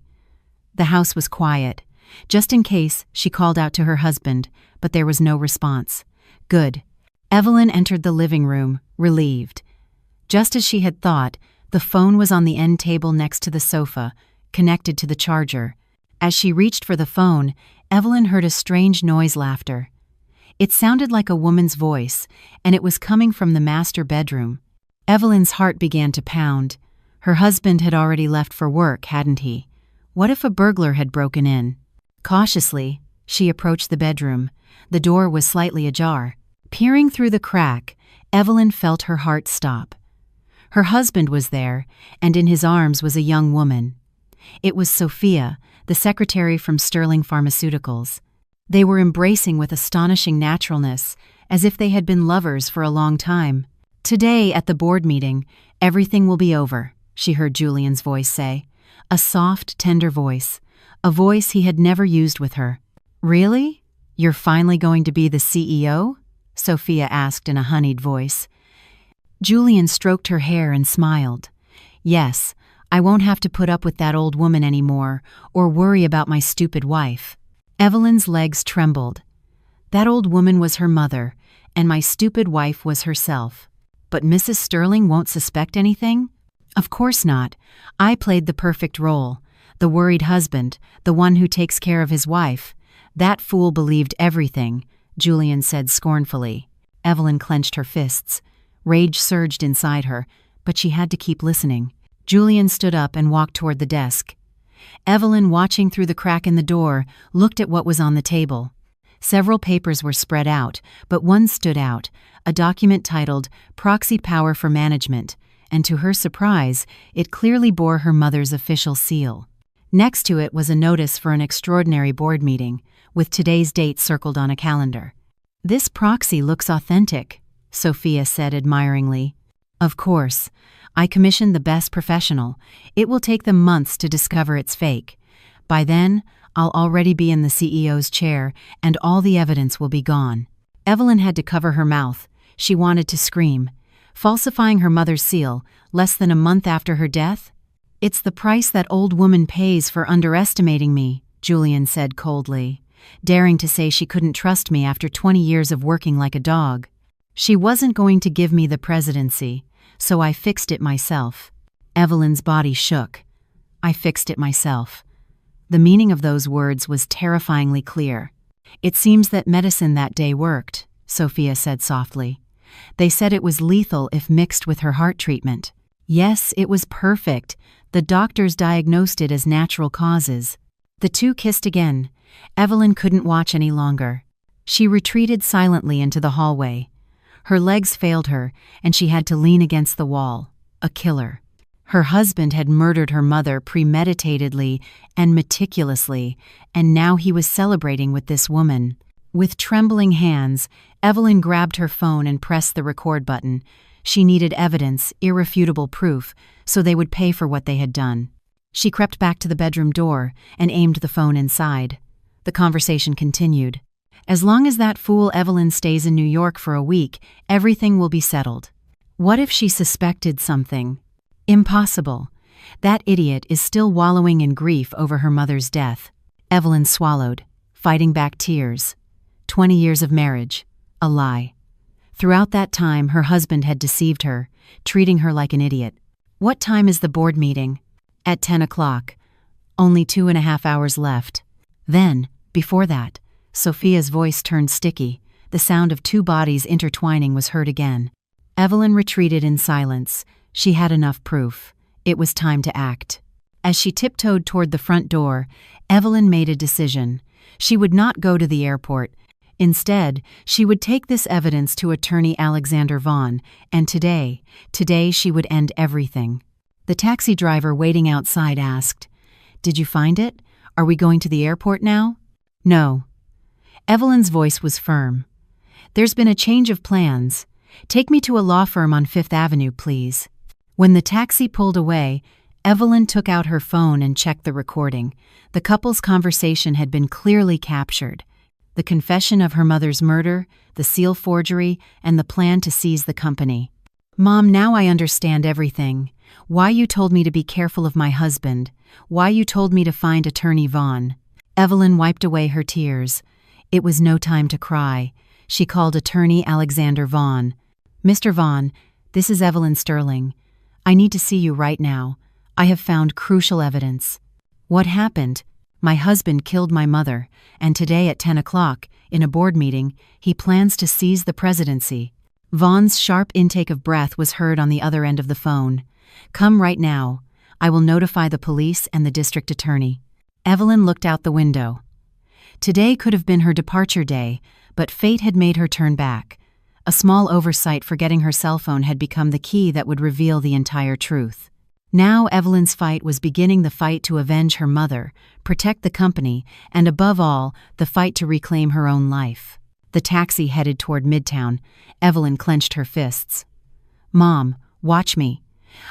A: The house was quiet. Just in case, she called out to her husband, but there was no response. Good. Evelyn entered the living room, relieved. Just as she had thought, the phone was on the end table next to the sofa, connected to the charger. As she reached for the phone, Evelyn heard a strange noise laughter. It sounded like a woman's voice, and it was coming from the master bedroom. Evelyn's heart began to pound. Her husband had already left for work, hadn't he? What if a burglar had broken in? Cautiously, she approached the bedroom. The door was slightly ajar. Peering through the crack, Evelyn felt her heart stop. Her husband was there, and in his arms was a young woman. It was Sophia, the secretary from Sterling Pharmaceuticals. They were embracing with astonishing naturalness, as if they had been lovers for a long time. "Today, at the board meeting, everything will be over," she heard Julian's voice say. A soft, tender voice, a voice he had never used with her. "Really? You're finally going to be the CEO?" Sophia asked in a honeyed voice. Julian stroked her hair and smiled. "Yes, I won't have to put up with that old woman anymore, or worry about my stupid wife." Evelyn's legs trembled. That old woman was her mother, and my stupid wife was herself. But Mrs. Sterling won't suspect anything? Of course not. I played the perfect role. The worried husband, the one who takes care of his wife. That fool believed everything, Julian said scornfully. Evelyn clenched her fists. Rage surged inside her, but she had to keep listening. Julian stood up and walked toward the desk. Evelyn, watching through the crack in the door, looked at what was on the table. Several papers were spread out, but one stood out, a document titled Proxy Power for Management, and to her surprise, it clearly bore her mother's official seal. Next to it was a notice for an extraordinary board meeting, with today's date circled on a calendar. "This proxy looks authentic," Sophia said admiringly. "Of course. I commissioned the best professional. It will take them months to discover it's fake. By then, I'll already be in the CEO's chair, and all the evidence will be gone." Evelyn had to cover her mouth. She wanted to scream. Falsifying her mother's seal, less than a month after her death? "It's the price that old woman pays for underestimating me," Julian said coldly, daring to say she couldn't trust me after 20 years of working like a dog. "She wasn't going to give me the presidency, so I fixed it myself." Evelyn's body shook. "I fixed it myself." The meaning of those words was terrifyingly clear. "It seems that medicine that day worked," Sophia said softly. "They said it was lethal if mixed with her heart treatment." "Yes, it was perfect. The doctors diagnosed it as natural causes." The two kissed again. Evelyn couldn't watch any longer. She retreated silently into the hallway. Her legs failed her, and she had to lean against the wall. A killer. Her husband had murdered her mother premeditatedly and meticulously, and now he was celebrating with this woman. With trembling hands, Evelyn grabbed her phone and pressed the record button. She needed evidence, irrefutable proof, so they would pay for what they had done. She crept back to the bedroom door and aimed the phone inside. The conversation continued. "As long as that fool Evelyn stays in New York for a week, everything will be settled." What if she suspected something? Impossible. That idiot is still wallowing in grief over her mother's death. Evelyn swallowed, fighting back tears. 20 years of marriage. A lie. Throughout that time, her husband had deceived her, treating her like an idiot. What time is the board meeting? At 10 o'clock. Only 2.5 hours left. Then, before that, Sophia's voice turned sticky. The sound of two bodies intertwining was heard again. Evelyn retreated in silence. She had enough proof. It was time to act. As she tiptoed toward the front door, Evelyn made a decision. She would not go to the airport. Instead, she would take this evidence to attorney Alexander Vaughn, and today she would end everything. The taxi driver waiting outside asked, "Did you find it? Are we going to the airport now?" "No." Evelyn's voice was firm. "There's been a change of plans. Take me to a law firm on Fifth Avenue, please." When the taxi pulled away, Evelyn took out her phone and checked the recording. The couple's conversation had been clearly captured. The confession of her mother's murder, the seal forgery, and the plan to seize the company. "Mom, now I understand everything. Why you told me to be careful of my husband. Why you told me to find attorney Vaughn." Evelyn wiped away her tears. It was no time to cry. She called attorney Alexander Vaughn. "Mr. Vaughn, this is Evelyn Sterling. I need to see you right now. I have found crucial evidence." "What happened?" "My husband killed my mother, and today at 10 o'clock, in a board meeting, he plans to seize the presidency." Vaughn's sharp intake of breath was heard on the other end of the phone. "Come right now. I will notify the police and the district attorney." Evelyn looked out the window. Today could have been her departure day, but fate had made her turn back. A small oversight forgetting her cell phone had become the key that would reveal the entire truth. Now Evelyn's fight was beginning, the fight to avenge her mother, protect the company, and above all, the fight to reclaim her own life. The taxi headed toward Midtown. Evelyn clenched her fists. "Mom, watch me.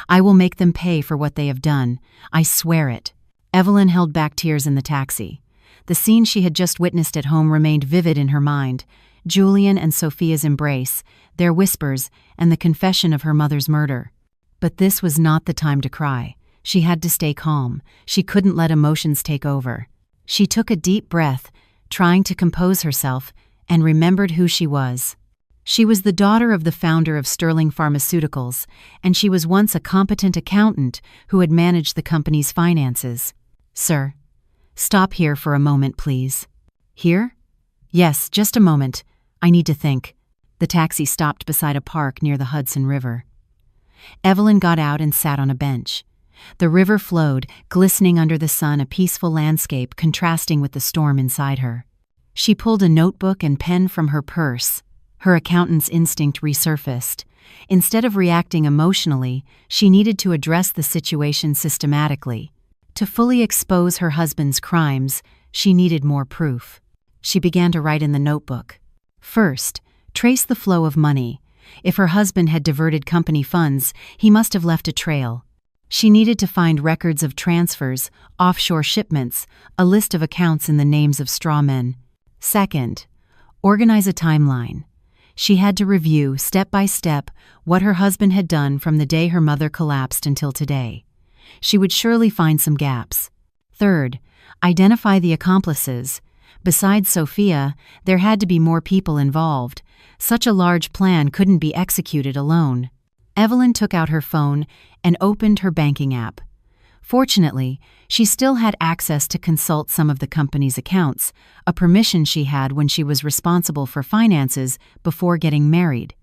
A: I will make them pay for what they have done. I swear it." Evelyn held back tears in the taxi. The scene she had just witnessed at home remained vivid in her mind. Julian and Sophia's embrace, their whispers, and the confession of her mother's murder. But this was not the time to cry. She had to stay calm. She couldn't let emotions take over. She took a deep breath, trying to compose herself, and remembered who she was. She was the daughter of the founder of Sterling Pharmaceuticals, and she was once a competent accountant who had managed the company's finances. "Sir, stop here for a moment, please." "Here?" "Yes, just a moment. I need to think." The taxi stopped beside a park near the Hudson River. Evelyn got out and sat on a bench. The river flowed, glistening under the sun, a peaceful landscape contrasting with the storm inside her. She pulled a notebook and pen from her purse. Her accountant's instinct resurfaced. Instead of reacting emotionally, she needed to address the situation systematically. To fully expose her husband's crimes, she needed more proof. She began to write in the notebook. First, trace the flow of money. If her husband had diverted company funds, he must have left a trail. She needed to find records of transfers, offshore shipments, a list of accounts in the names of straw men. Second, organize a timeline. She had to review, step by step, what her husband had done from the day her mother collapsed until today. She would surely find some gaps. Third, identify the accomplices. Besides Sophia, there had to be more people involved. Such a large plan couldn't be executed alone. Evelyn took out her phone and opened her banking app. Fortunately, she still had access to consult some of the company's accounts, a permission she had when she was responsible for finances before getting married.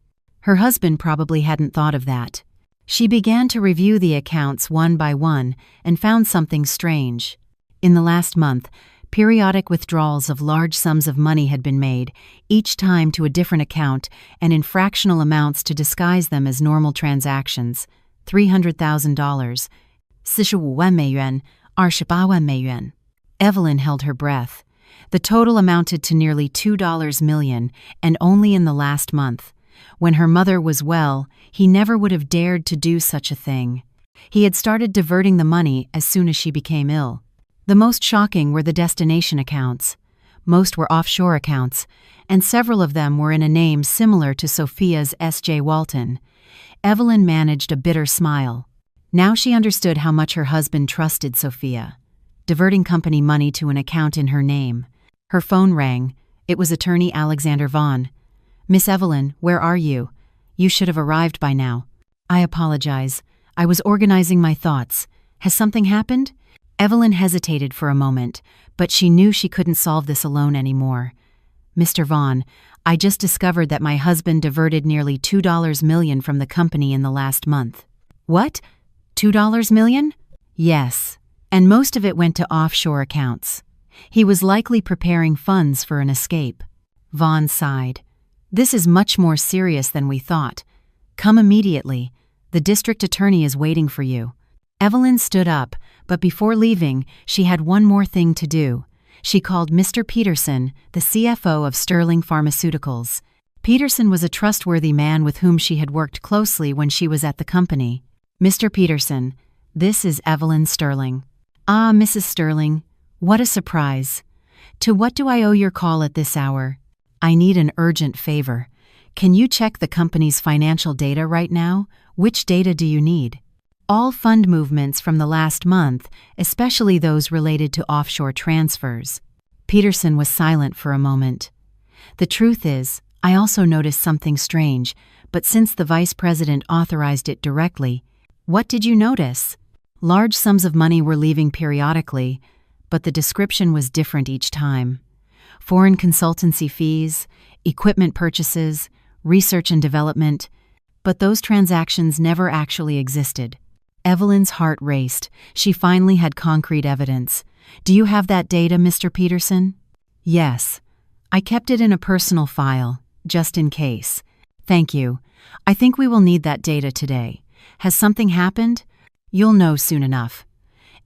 A: Her husband probably hadn't thought of that. She began to review the accounts one by one and found something strange. In the last month, periodic withdrawals of large sums of money had been made, each time to a different account and in fractional amounts to disguise them as normal transactions. $300,000, 45万美元, 28万美元. Evelyn held her breath. The total amounted to nearly $2 million, and only in the last month. When her mother was well, he never would have dared to do such a thing. He had started diverting the money as soon as she became ill. The most shocking were the destination accounts. Most were offshore accounts, and several of them were in a name similar to Sophia's S.J. Walton. Evelyn managed a bitter smile. Now she understood how much her husband trusted Sophia, diverting company money to an account in her name. Her phone rang. It was attorney Alexander Vaughn. "Miss Evelyn, where are you? You should have arrived by now." "I apologize. I was organizing my thoughts. Has something happened? Evelyn hesitated for a moment, but she knew she couldn't solve this alone anymore. Mr. Vaughn, I just discovered that my husband diverted nearly $2 million from the company in the last month. What? $2 million? Yes, and most of it went to offshore accounts. He was likely preparing funds for an escape. Vaughn sighed. This is much more serious than we thought. Come immediately. The district attorney is waiting for you. Evelyn stood up, but before leaving, she had one more thing to do. She called Mr. Peterson, the CFO of Sterling Pharmaceuticals. Peterson was a trustworthy man with whom she had worked closely when she was at the company. Mr. Peterson, this is Evelyn Sterling. Ah, Mrs. Sterling, what a surprise. To what do I owe your call at this hour? I need an urgent favor. Can you check the company's financial data right now? Which data do you need? All fund movements from the last month, especially those related to offshore transfers. Peterson was silent for a moment. The truth is, I also noticed something strange, but since the vice president authorized it directly, what did you notice? Large sums of money were leaving periodically, but the description was different each time. Foreign consultancy fees, equipment purchases, research and development, but those transactions never actually existed. Evelyn's heart raced. She finally had concrete evidence. Do you have that data, Mr. Peterson? Yes. I kept it in a personal file, just in case. Thank you. I think we will need that data today. Has something happened? You'll know soon enough.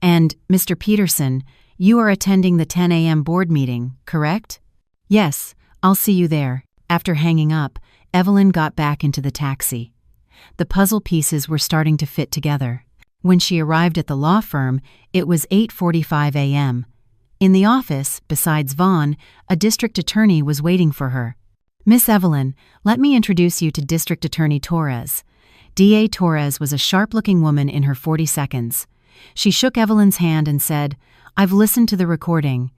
A: And, Mr. Peterson, you are attending the 10 a.m. board meeting, correct? Yes, I'll see you there. After hanging up, Evelyn got back into the taxi. The puzzle pieces were starting to fit together. When she arrived at the law firm, it was 8:45 a.m. In the office, besides Vaughn, a district attorney was waiting for her. Miss Evelyn, let me introduce you to District Attorney Torres. D.A. Torres was a sharp-looking woman in her 40s. She shook Evelyn's hand and said, I've listened to the recording.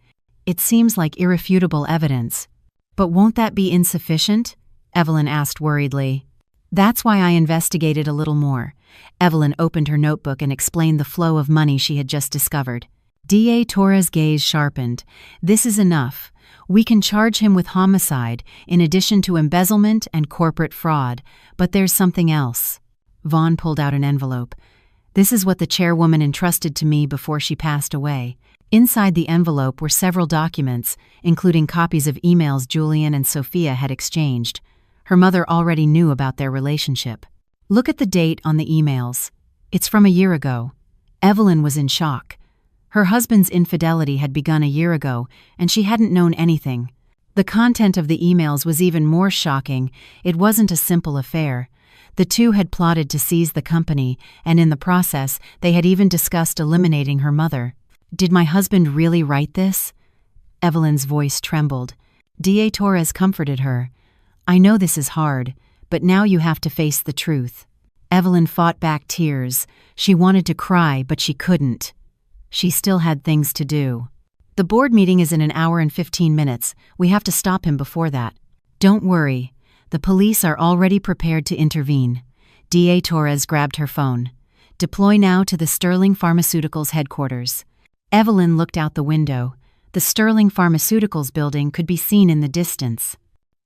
A: It seems like irrefutable evidence. But won't that be insufficient? Evelyn asked worriedly. That's why I investigated a little more. Evelyn opened her notebook and explained the flow of money she had just discovered. D.A. Torres' gaze sharpened. This is enough. We can charge him with homicide, in addition to embezzlement and corporate fraud. But there's something else. Vaughn pulled out an envelope. This is what the chairwoman entrusted to me before she passed away. Inside the envelope were several documents, including copies of emails Julian and Sophia had exchanged. Her mother already knew about their relationship. Look at the date on the emails. It's from a year ago. Evelyn was in shock. Her husband's infidelity had begun a year ago, and she hadn't known anything. The content of the emails was even more shocking. It wasn't a simple affair. The two had plotted to seize the company, and in the process, they had even discussed eliminating her mother. Did my husband really write this? Evelyn's voice trembled. D.A. Torres comforted her. I know this is hard, but now you have to face the truth. Evelyn fought back tears. She wanted to cry, but she couldn't. She still had things to do. The board meeting is in an hour and 15 minutes. We have to stop him before that. Don't worry. The police are already prepared to intervene. D.A. Torres grabbed her phone. Deploy now to the Sterling Pharmaceuticals headquarters. Evelyn looked out the window. The Sterling Pharmaceuticals building could be seen in the distance.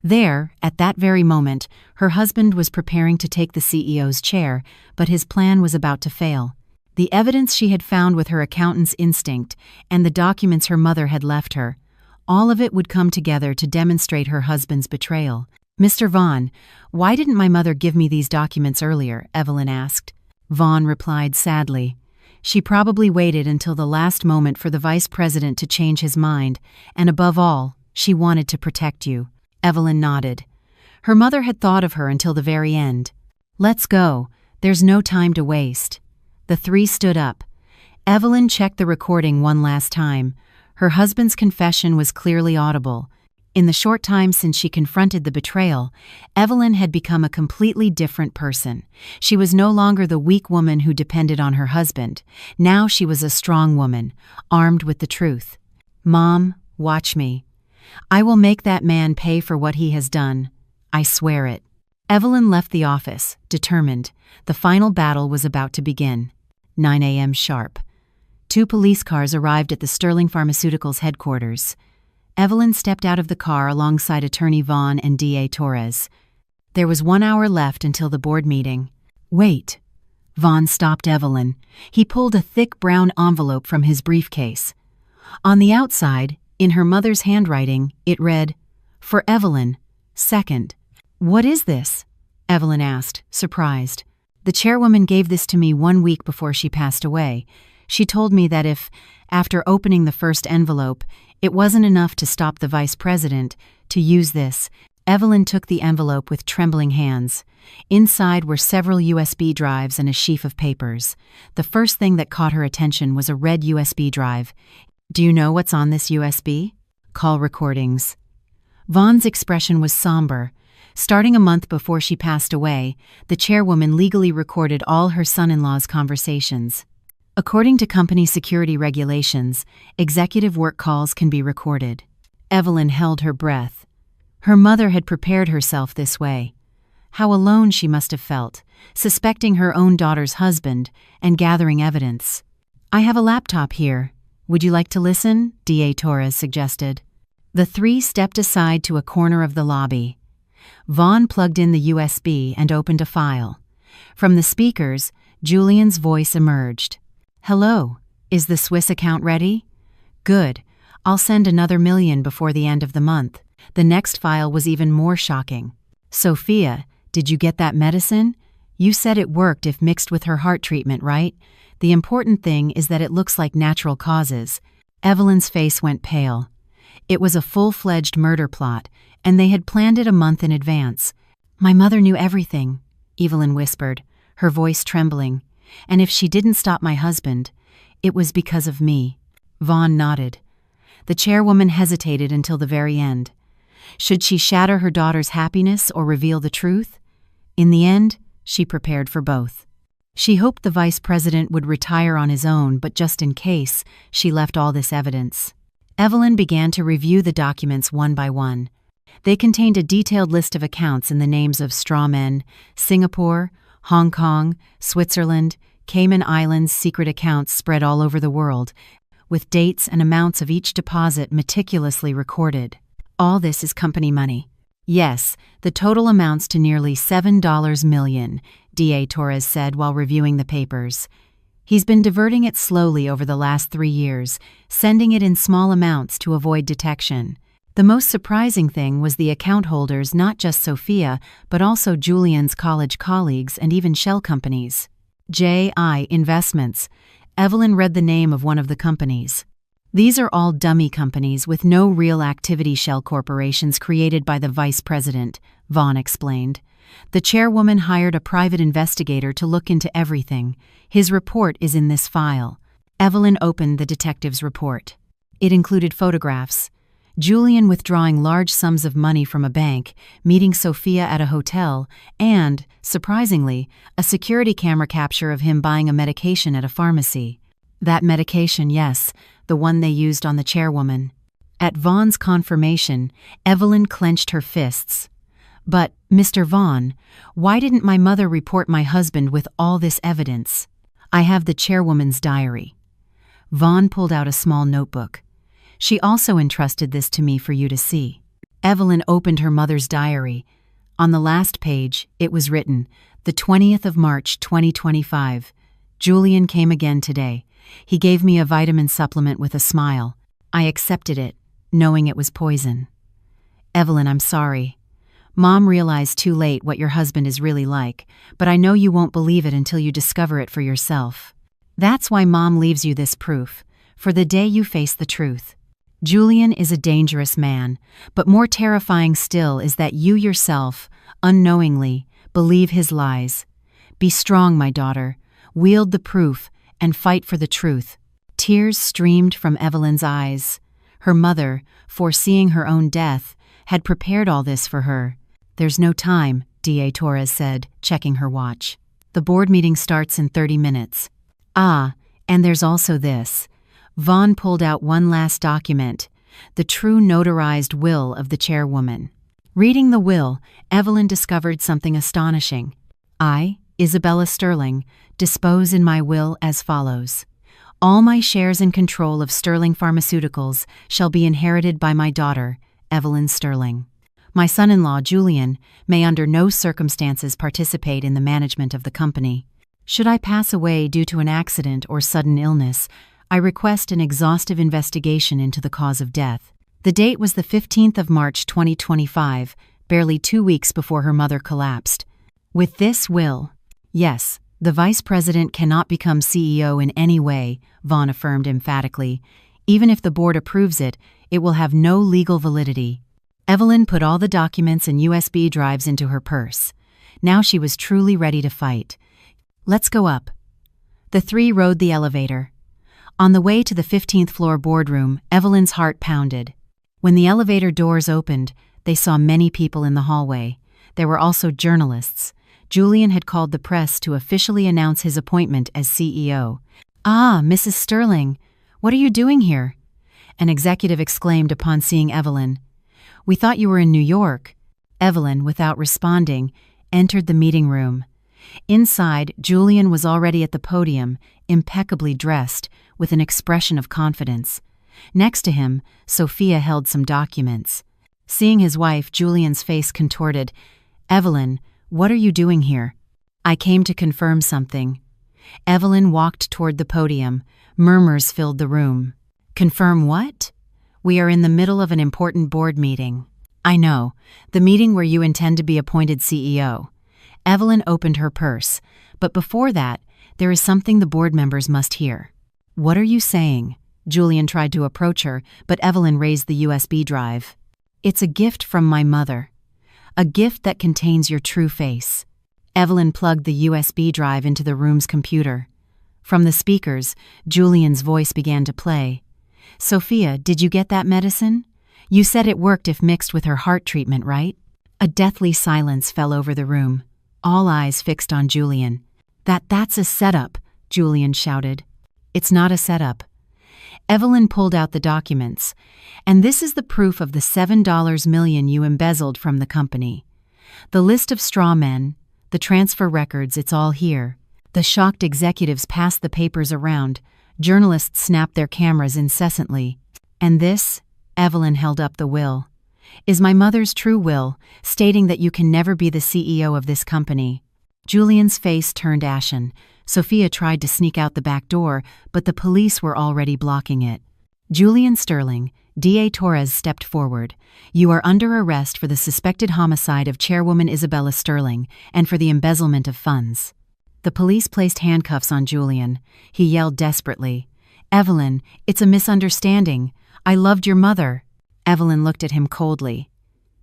A: There, at that very moment, her husband was preparing to take the CEO's chair, but his plan was about to fail. The evidence she had found with her accountant's instinct and the documents her mother had left her, all of it would come together to demonstrate her husband's betrayal. Mr. Vaughn, why didn't my mother give me these documents earlier? Evelyn asked. Vaughn replied sadly. She probably waited until the last moment for the vice president to change his mind, and above all, she wanted to protect you. Evelyn nodded. Her mother had thought of her until the very end. Let's go. There's no time to waste. The three stood up. Evelyn checked the recording one last time. Her husband's confession was clearly audible. In the short time since she confronted the betrayal, Evelyn had become a completely different person. She was no longer the weak woman who depended on her husband. Now she was a strong woman, armed with the truth. Mom, watch me. I will make that man pay for what he has done. I swear it. Evelyn left the office, determined. The final battle was about to begin. 9 a.m. sharp. 2 police cars arrived at the Sterling Pharmaceuticals headquarters. Evelyn stepped out of the car alongside Attorney Vaughn and DA Torres. There was 1 hour left until the board meeting. Wait. Vaughn stopped Evelyn. He pulled a thick brown envelope from his briefcase. On the outside, in her mother's handwriting, it read, "For Evelyn, 2nd." "What is this?" Evelyn asked, surprised. "The chairwoman gave this to me 1 week before she passed away. She told me that if, after opening the first envelope, it wasn't enough to stop the vice president, to use this." Evelyn took the envelope with trembling hands. Inside were several USB drives and a sheaf of papers. The first thing that caught her attention was a red USB drive. "Do you know what's on this USB?" "Call recordings." Vaughn's expression was somber. Starting a month before she passed away, the chairwoman legally recorded all her son-in-law's conversations. According to company security regulations, executive work calls can be recorded. Evelyn held her breath. Her mother had prepared herself this way. How alone she must have felt, suspecting her own daughter's husband and gathering evidence. "I have a laptop here. Would you like to listen?" DA Torres suggested. The 3 stepped aside to a corner of the lobby. Vaughn plugged in the USB and opened a file. From the speakers, Julian's voice emerged. "Hello, is the Swiss account ready? Good. I'll send another $1 million before the end of the month." The next file was even more shocking. "Sophia, did you get that medicine? You said it worked if mixed with her heart treatment, right? The important thing is that it looks like natural causes." Evelyn's face went pale. It was a full-fledged murder plot, and they had planned it a month in advance. "My mother knew everything," Evelyn whispered, her voice trembling. "And if she didn't stop my husband, it was because of me." Vaughn nodded. The chairwoman hesitated until the very end. Should she shatter her daughter's happiness or reveal the truth? In the end, she prepared for both. She hoped the vice president would retire on his own, but just in case, she left all this evidence. Evelyn began to review the documents one by one. They contained a detailed list of accounts in the names of straw men, Singapore, Hong Kong, Switzerland, Cayman Islands, secret accounts spread all over the world, with dates and amounts of each deposit meticulously recorded. "All this is company money." "Yes, the total amounts to nearly $7 million, DA Torres said while reviewing the papers. "He's been diverting it slowly over the last 3 years, sending it in small amounts to avoid detection." The most surprising thing was the account holders, not just Sophia, but also Julian's college colleagues and even shell companies. J.I. Investments. Evelyn read the name of one of the companies. "These are all dummy companies with no real activity, shell corporations created by the vice president," Vaughn explained. "The chairwoman hired a private investigator to look into everything. His report is in this file." Evelyn opened the detective's report. It included photographs. Julian withdrawing large sums of money from a bank, meeting Sophia at a hotel, and, surprisingly, a security camera capture of him buying a medication at a pharmacy. That medication, yes, the one they used on the chairwoman. At Vaughn's confirmation, Evelyn clenched her fists. "But, Mr. Vaughn, why didn't my mother report my husband with all this evidence?" "I have the chairwoman's diary." Vaughn pulled out a small notebook. "She also entrusted this to me for you to see." Evelyn opened her mother's diary. On the last page, it was written, "The 20th of March, 2025. Julian came again today. He gave me a vitamin supplement with a smile. I accepted it, knowing it was poison." "Evelyn, I'm sorry. Mom realized too late what your husband is really like, but I know you won't believe it until you discover it for yourself. That's why Mom leaves you this proof, for the day you face the truth. Julian is a dangerous man, but more terrifying still is that you yourself, unknowingly, believe his lies. Be strong, my daughter. Wield the proof and fight for the truth." Tears streamed from Evelyn's eyes. Her mother, foreseeing her own death, had prepared all this for her. "There's no time," DA Torres said, checking her watch. "The board meeting starts in 30 minutes. "Ah, and there's also this." Vaughn pulled out one last document, the true notarized will of the chairwoman. Reading the will, Evelyn discovered something astonishing. I, Isabella Sterling, dispose in my will as follows. All my shares and control of Sterling Pharmaceuticals shall be inherited by my daughter, Evelyn Sterling. My son-in-law, Julian, may under no circumstances participate in the management of the company. Should I pass away due to an accident or sudden illness, I request an exhaustive investigation into the cause of death. The date was the 15th of March 2025, barely 2 weeks before her mother collapsed. With this will, yes, the vice president cannot become CEO in any way, Vaughn affirmed emphatically. Even if the board approves it, it will have no legal validity. Evelyn put all the documents and USB drives into her purse. Now she was truly ready to fight. Let's go up. The three rode the elevator. On the way to the 15th floor boardroom, Evelyn's heart pounded. When the elevator doors opened, they saw many people in the hallway. There were also journalists. Julian had called the press to officially announce his appointment as CEO. "Ah, Mrs. Sterling, what are you doing here?" An executive exclaimed upon seeing Evelyn. "We thought you were in New York." Evelyn, without responding, entered the meeting room. Inside, Julian was already at the podium, impeccably dressed, with an expression of confidence. Next to him, Sophia held some documents. Seeing his wife, Julian's face contorted. "Evelyn, what are you doing here?" "I came to confirm something." Evelyn walked toward the podium. Murmurs filled the room. "Confirm what?" "We are in the middle of an important board meeting." "I know, the meeting where you intend to be appointed CEO." Evelyn opened her purse. "But before that, there is something the board members must hear." "What are you saying?" Julian tried to approach her, but Evelyn raised the USB drive. "It's a gift from my mother. A gift that contains your true face." Evelyn plugged the USB drive into the room's computer. From the speakers, Julian's voice began to play. "Sophia, did you get that medicine? You said it worked if mixed with her heart treatment, right?" A deathly silence fell over the room. All eyes fixed on Julian. That's a setup," Julian shouted. "It's not a setup." Evelyn pulled out the documents. "And this is the proof of the $7 million you embezzled from the company. The list of straw men, the transfer records, it's all here." The shocked executives passed the papers around. Journalists snapped their cameras incessantly. "And this," Evelyn held up the will, "is my mother's true will, stating that you can never be the CEO of this company." Julian's face turned ashen. Sophia tried to sneak out the back door, but the police were already blocking it. "Julian Sterling," DA Torres stepped forward. "You are under arrest for the suspected homicide of Chairwoman Isabella Sterling and for the embezzlement of funds." The police placed handcuffs on Julian. He yelled desperately, "Evelyn, it's a misunderstanding. I loved your mother." Evelyn looked at him coldly.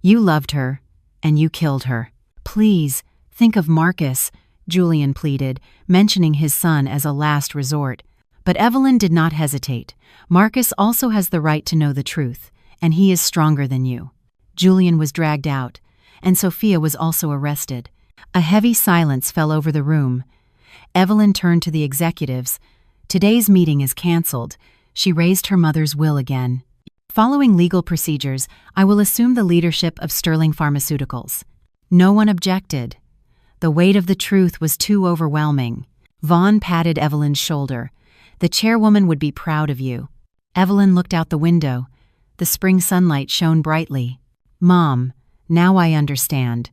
A: "You loved her, and you killed her. Please, think of Marcus," Julian pleaded, mentioning his son as a last resort. But Evelyn did not hesitate. "Marcus also has the right to know the truth, and he is stronger than you." Julian was dragged out, and Sophia was also arrested. A heavy silence fell over the room. Evelyn turned to the executives. "Today's meeting is canceled." She raised her mother's will again. "Following legal procedures, I will assume the leadership of Sterling Pharmaceuticals." No one objected. The weight of the truth was too overwhelming. Vaughn patted Evelyn's shoulder. "The chairwoman would be proud of you." Evelyn looked out the window. The spring sunlight shone brightly. "Mom, now I understand.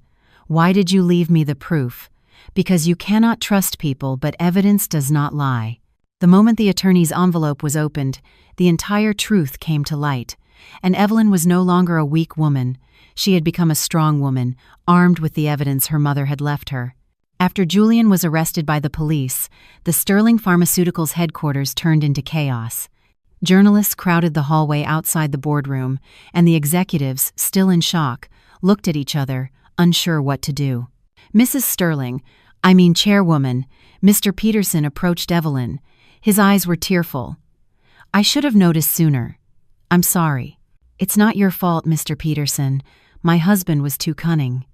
A: Why did you leave me the proof? Because you cannot trust people, but evidence does not lie." The moment the attorney's envelope was opened, the entire truth came to light. And Evelyn was no longer a weak woman. She had become a strong woman, armed with the evidence her mother had left her. After Julian was arrested by the police, the Sterling Pharmaceuticals headquarters turned into chaos. Journalists crowded the hallway outside the boardroom, and the executives, still in shock, looked at each other, unsure what to do. "Mrs. Sterling, Chairwoman," Mr. Peterson approached Evelyn. His eyes were tearful. "I should have noticed sooner. I'm sorry." "It's not your fault, Mr. Peterson. My husband was too cunning."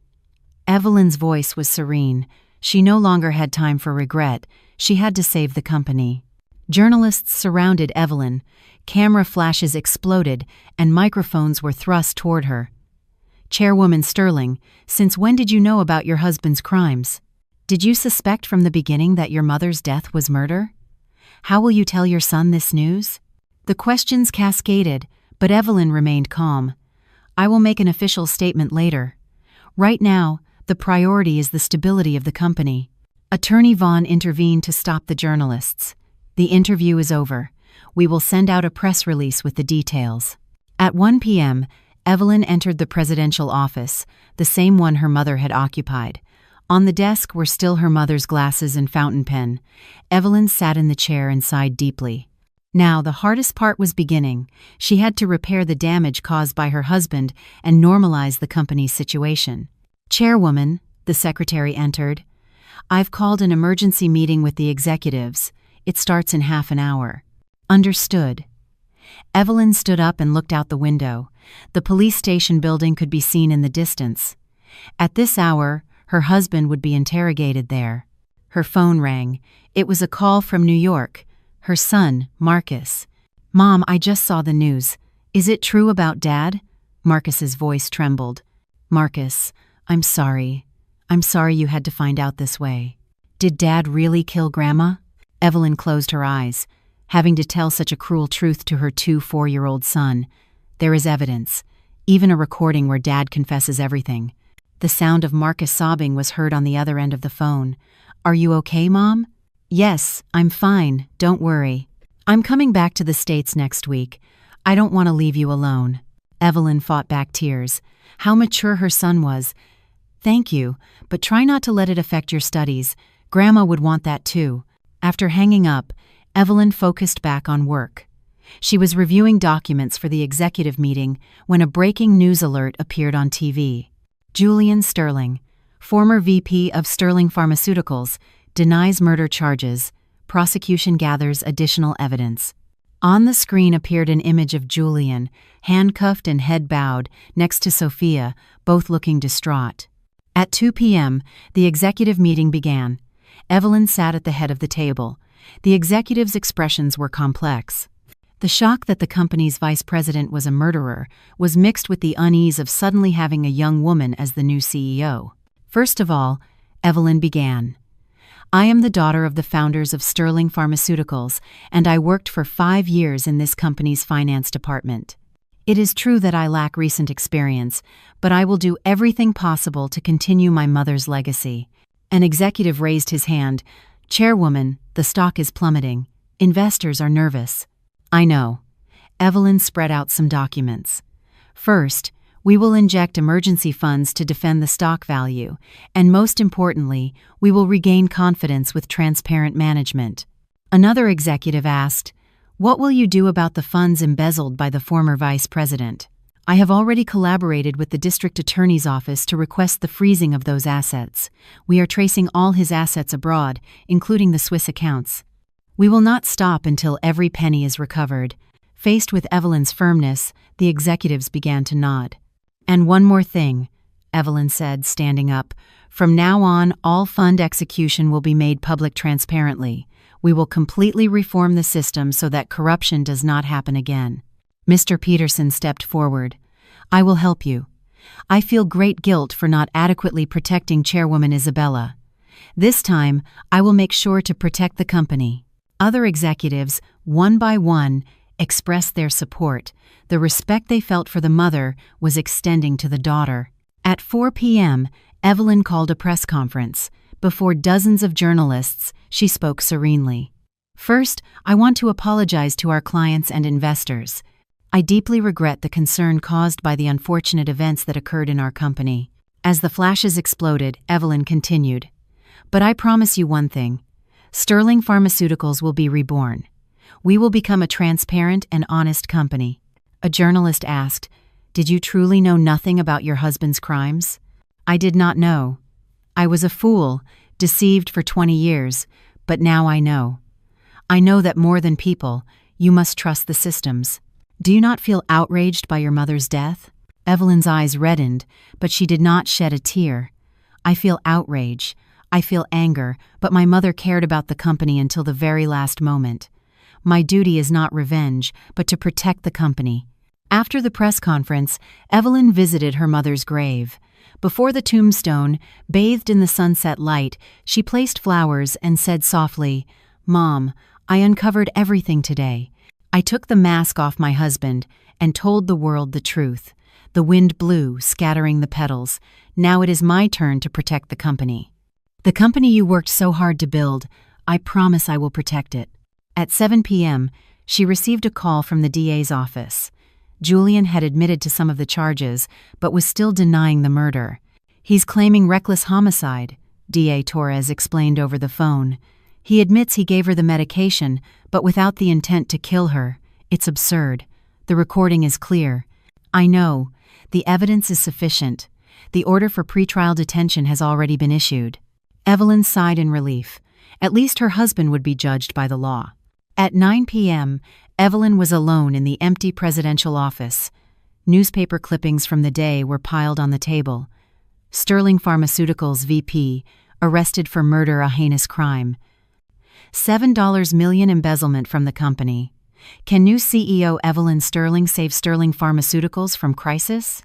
A: Evelyn's voice was serene. She no longer had time for regret. She had to save the company. Journalists surrounded Evelyn. Camera flashes exploded, and microphones were thrust toward her. Chairwoman Sterling, since when did you know about your husband's crimes? Did you suspect from the beginning that your mother's death was murder? How will you tell your son this news? The questions cascaded, but Evelyn remained calm. I will make an official statement later. Right now, the priority is the stability of the company. Attorney Vaughn intervened to stop the journalists. The interview is over. We will send out a press release with the details. At 1 p.m., Evelyn entered the presidential office, the same one her mother had occupied. On the desk were still her mother's glasses and fountain pen. Evelyn sat in the chair and sighed deeply. Now, the hardest part was beginning. She had to repair the damage caused by her husband and normalize the company's situation. Chairwoman, the secretary entered. I've called an emergency meeting with the executives. It starts in half an hour. Understood. Evelyn stood up and looked out the window. The police station building could be seen in the distance. At this hour, her husband would be interrogated there. Her phone rang. It was a call from New York. Her son, Marcus. Mom, I just saw the news. Is it true about Dad? Marcus's voice trembled. Marcus, I'm sorry. I'm sorry you had to find out this way. Did Dad really kill Grandma? Evelyn closed her eyes, having to tell such a cruel truth to her 4-year-old son. There is evidence, even a recording where Dad confesses everything. The sound of Marcus sobbing was heard on the other end of the phone. Are you okay, Mom? Yes, I'm fine, don't worry. I'm coming back to the States next week. I don't want to leave you alone. Evelyn fought back tears. How mature her son was. Thank you, but try not to let it affect your studies. Grandma would want that too. After hanging up, Evelyn focused back on work. She was reviewing documents for the executive meeting when a breaking news alert appeared on TV. Julian Sterling, former VP of Sterling Pharmaceuticals, denies murder charges. Prosecution gathers additional evidence. On the screen appeared an image of Julian, handcuffed and head bowed, next to Sophia, both looking distraught. At 2 p.m., the executive meeting began. Evelyn sat at the head of the table. The executives' expressions were complex. The shock that the company's vice president was a murderer was mixed with the unease of suddenly having a young woman as the new CEO. First of all, Evelyn began. I am the daughter of the founders of Sterling Pharmaceuticals, and I worked for 5 years in this company's finance department. It is true that I lack recent experience, but I will do everything possible to continue my mother's legacy. An executive raised his hand. Chairwoman, the stock is plummeting. Investors are nervous. I know. Evelyn spread out some documents. First, we will inject emergency funds to defend the stock value, and most importantly, we will regain confidence with transparent management. Another executive asked, what will you do about the funds embezzled by the former vice president? I have already collaborated with the district attorney's office to request the freezing of those assets. We are tracing all his assets abroad, including the Swiss accounts. We will not stop until every penny is recovered. Faced with Evelyn's firmness, the executives began to nod. And one more thing, Evelyn said, standing up. From now on, all fund execution will be made public transparently. We will completely reform the system so that corruption does not happen again. Mr. Peterson stepped forward. I will help you. I feel great guilt for not adequately protecting Chairwoman Isabella. This time, I will make sure to protect the company. Other executives, one by one, expressed their support. The respect they felt for the mother was extending to the daughter. At 4 p.m., Evelyn called a press conference. Before dozens of journalists, she spoke serenely. First, I want to apologize to our clients and investors. I deeply regret the concern caused by the unfortunate events that occurred in our company. As the flashes exploded, Evelyn continued. But I promise you one thing. Sterling Pharmaceuticals will be reborn. We will become a transparent and honest company. A journalist asked, Did you truly know nothing about your husband's crimes? I did not know. I was a fool, deceived for 20 years, but now I know. I know that more than people, you must trust the systems. Do you not feel outraged by your mother's death? Evelyn's eyes reddened, but she did not shed a tear. I feel outrage. I feel anger, but my mother cared about the company until the very last moment. My duty is not revenge, but to protect the company. After the press conference, Evelyn visited her mother's grave. Before the tombstone, bathed in the sunset light, she placed flowers and said softly, "Mom, I uncovered everything today. I took the mask off my husband and told the world the truth. The wind blew, scattering the petals. Now it is my turn to protect the company. The company you worked so hard to build, I promise I will protect it." At 7 p.m., she received a call from the DA's office. Julian had admitted to some of the charges, but was still denying the murder. "He's claiming reckless homicide," DA Torres explained over the phone. "He admits he gave her the medication, but without the intent to kill her. It's absurd. The recording is clear." "I know. The evidence is sufficient. The order for pretrial detention has already been issued." Evelyn sighed in relief. At least her husband would be judged by the law. At 9 p.m., Evelyn was alone in the empty presidential office. Newspaper clippings from the day were piled on the table. Sterling Pharmaceuticals VP, arrested for murder, a heinous crime. $7 million embezzlement from the company. Can new CEO Evelyn Sterling save Sterling Pharmaceuticals from crisis?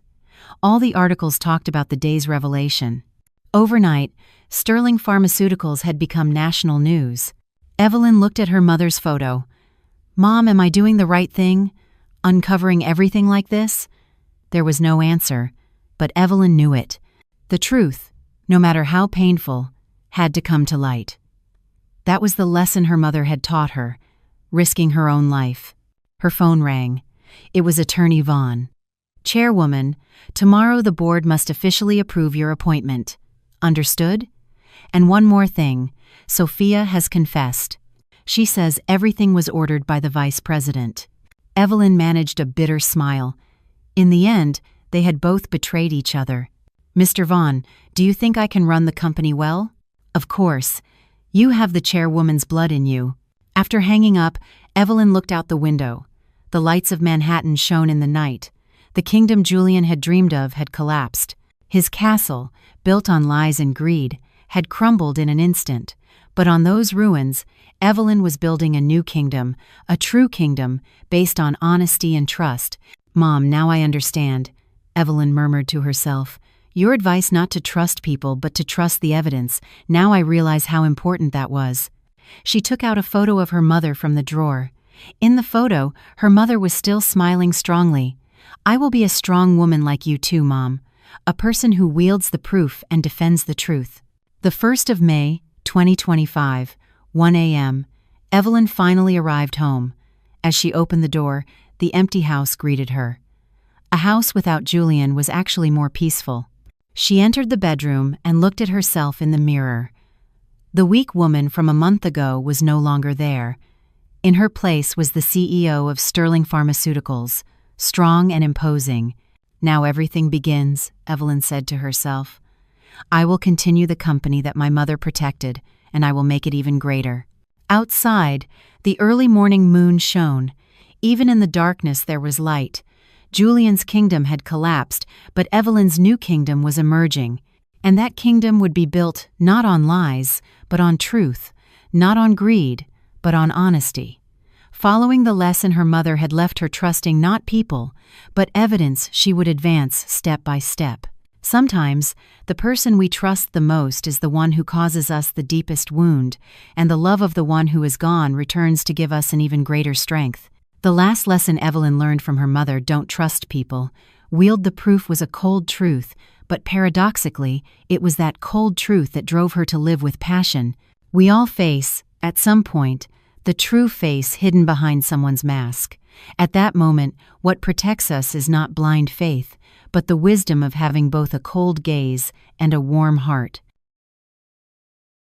A: All the articles talked about the day's revelation. Overnight, Sterling Pharmaceuticals had become national news. Evelyn looked at her mother's photo. "Mom, am I doing the right thing? Uncovering everything like this?" There was no answer, but Evelyn knew it. The truth, no matter how painful, had to come to light. That was the lesson her mother had taught her, risking her own life. Her phone rang. It was Attorney Vaughn. "Chairwoman, tomorrow the board must officially approve your appointment. Understood? And one more thing, Sophia has confessed. She says everything was ordered by the vice president." Evelyn managed a bitter smile. In the end, they had both betrayed each other. "Mr. Vaughn, do you think I can run the company well?" "Of course. You have the chairwoman's blood in you." After hanging up, Evelyn looked out the window. The lights of Manhattan shone in the night. The kingdom Julian had dreamed of had collapsed. His castle, built on lies and greed, had crumbled in an instant. But on those ruins, Evelyn was building a new kingdom, a true kingdom, based on honesty and trust. "Mom, now I understand," Evelyn murmured to herself. "Your advice not to trust people but to trust the evidence. Now I realize how important that was." She took out a photo of her mother from the drawer. In the photo, her mother was still smiling strongly. "I will be a strong woman like you too, Mom. A person who wields the proof and defends the truth." The 1st of May, 2025, 1 a.m., Evelyn finally arrived home. As she opened the door, the empty house greeted her. A house without Julian was actually more peaceful. She entered the bedroom and looked at herself in the mirror. The weak woman from a month ago was no longer there. In her place was the CEO of Sterling Pharmaceuticals, strong and imposing. "Now everything begins," Evelyn said to herself. "I will continue the company that my mother protected, and I will make it even greater." Outside, the early morning moon shone. Even in the darkness there was light. Julian's kingdom had collapsed, but Evelyn's new kingdom was emerging. And that kingdom would be built not on lies, but on truth, not on greed, but on honesty. Following the lesson her mother had left her, trusting not people, but evidence, she would advance step by step. Sometimes, the person we trust the most is the one who causes us the deepest wound, and the love of the one who is gone returns to give us an even greater strength. The last lesson Evelyn learned from her mother, don't trust people, wield the proof, was a cold truth, but paradoxically, it was that cold truth that drove her to live with passion. We all face, at some point, the true face hidden behind someone's mask. At that moment, what protects us is not blind faith, but the wisdom of having both a cold gaze and a warm heart.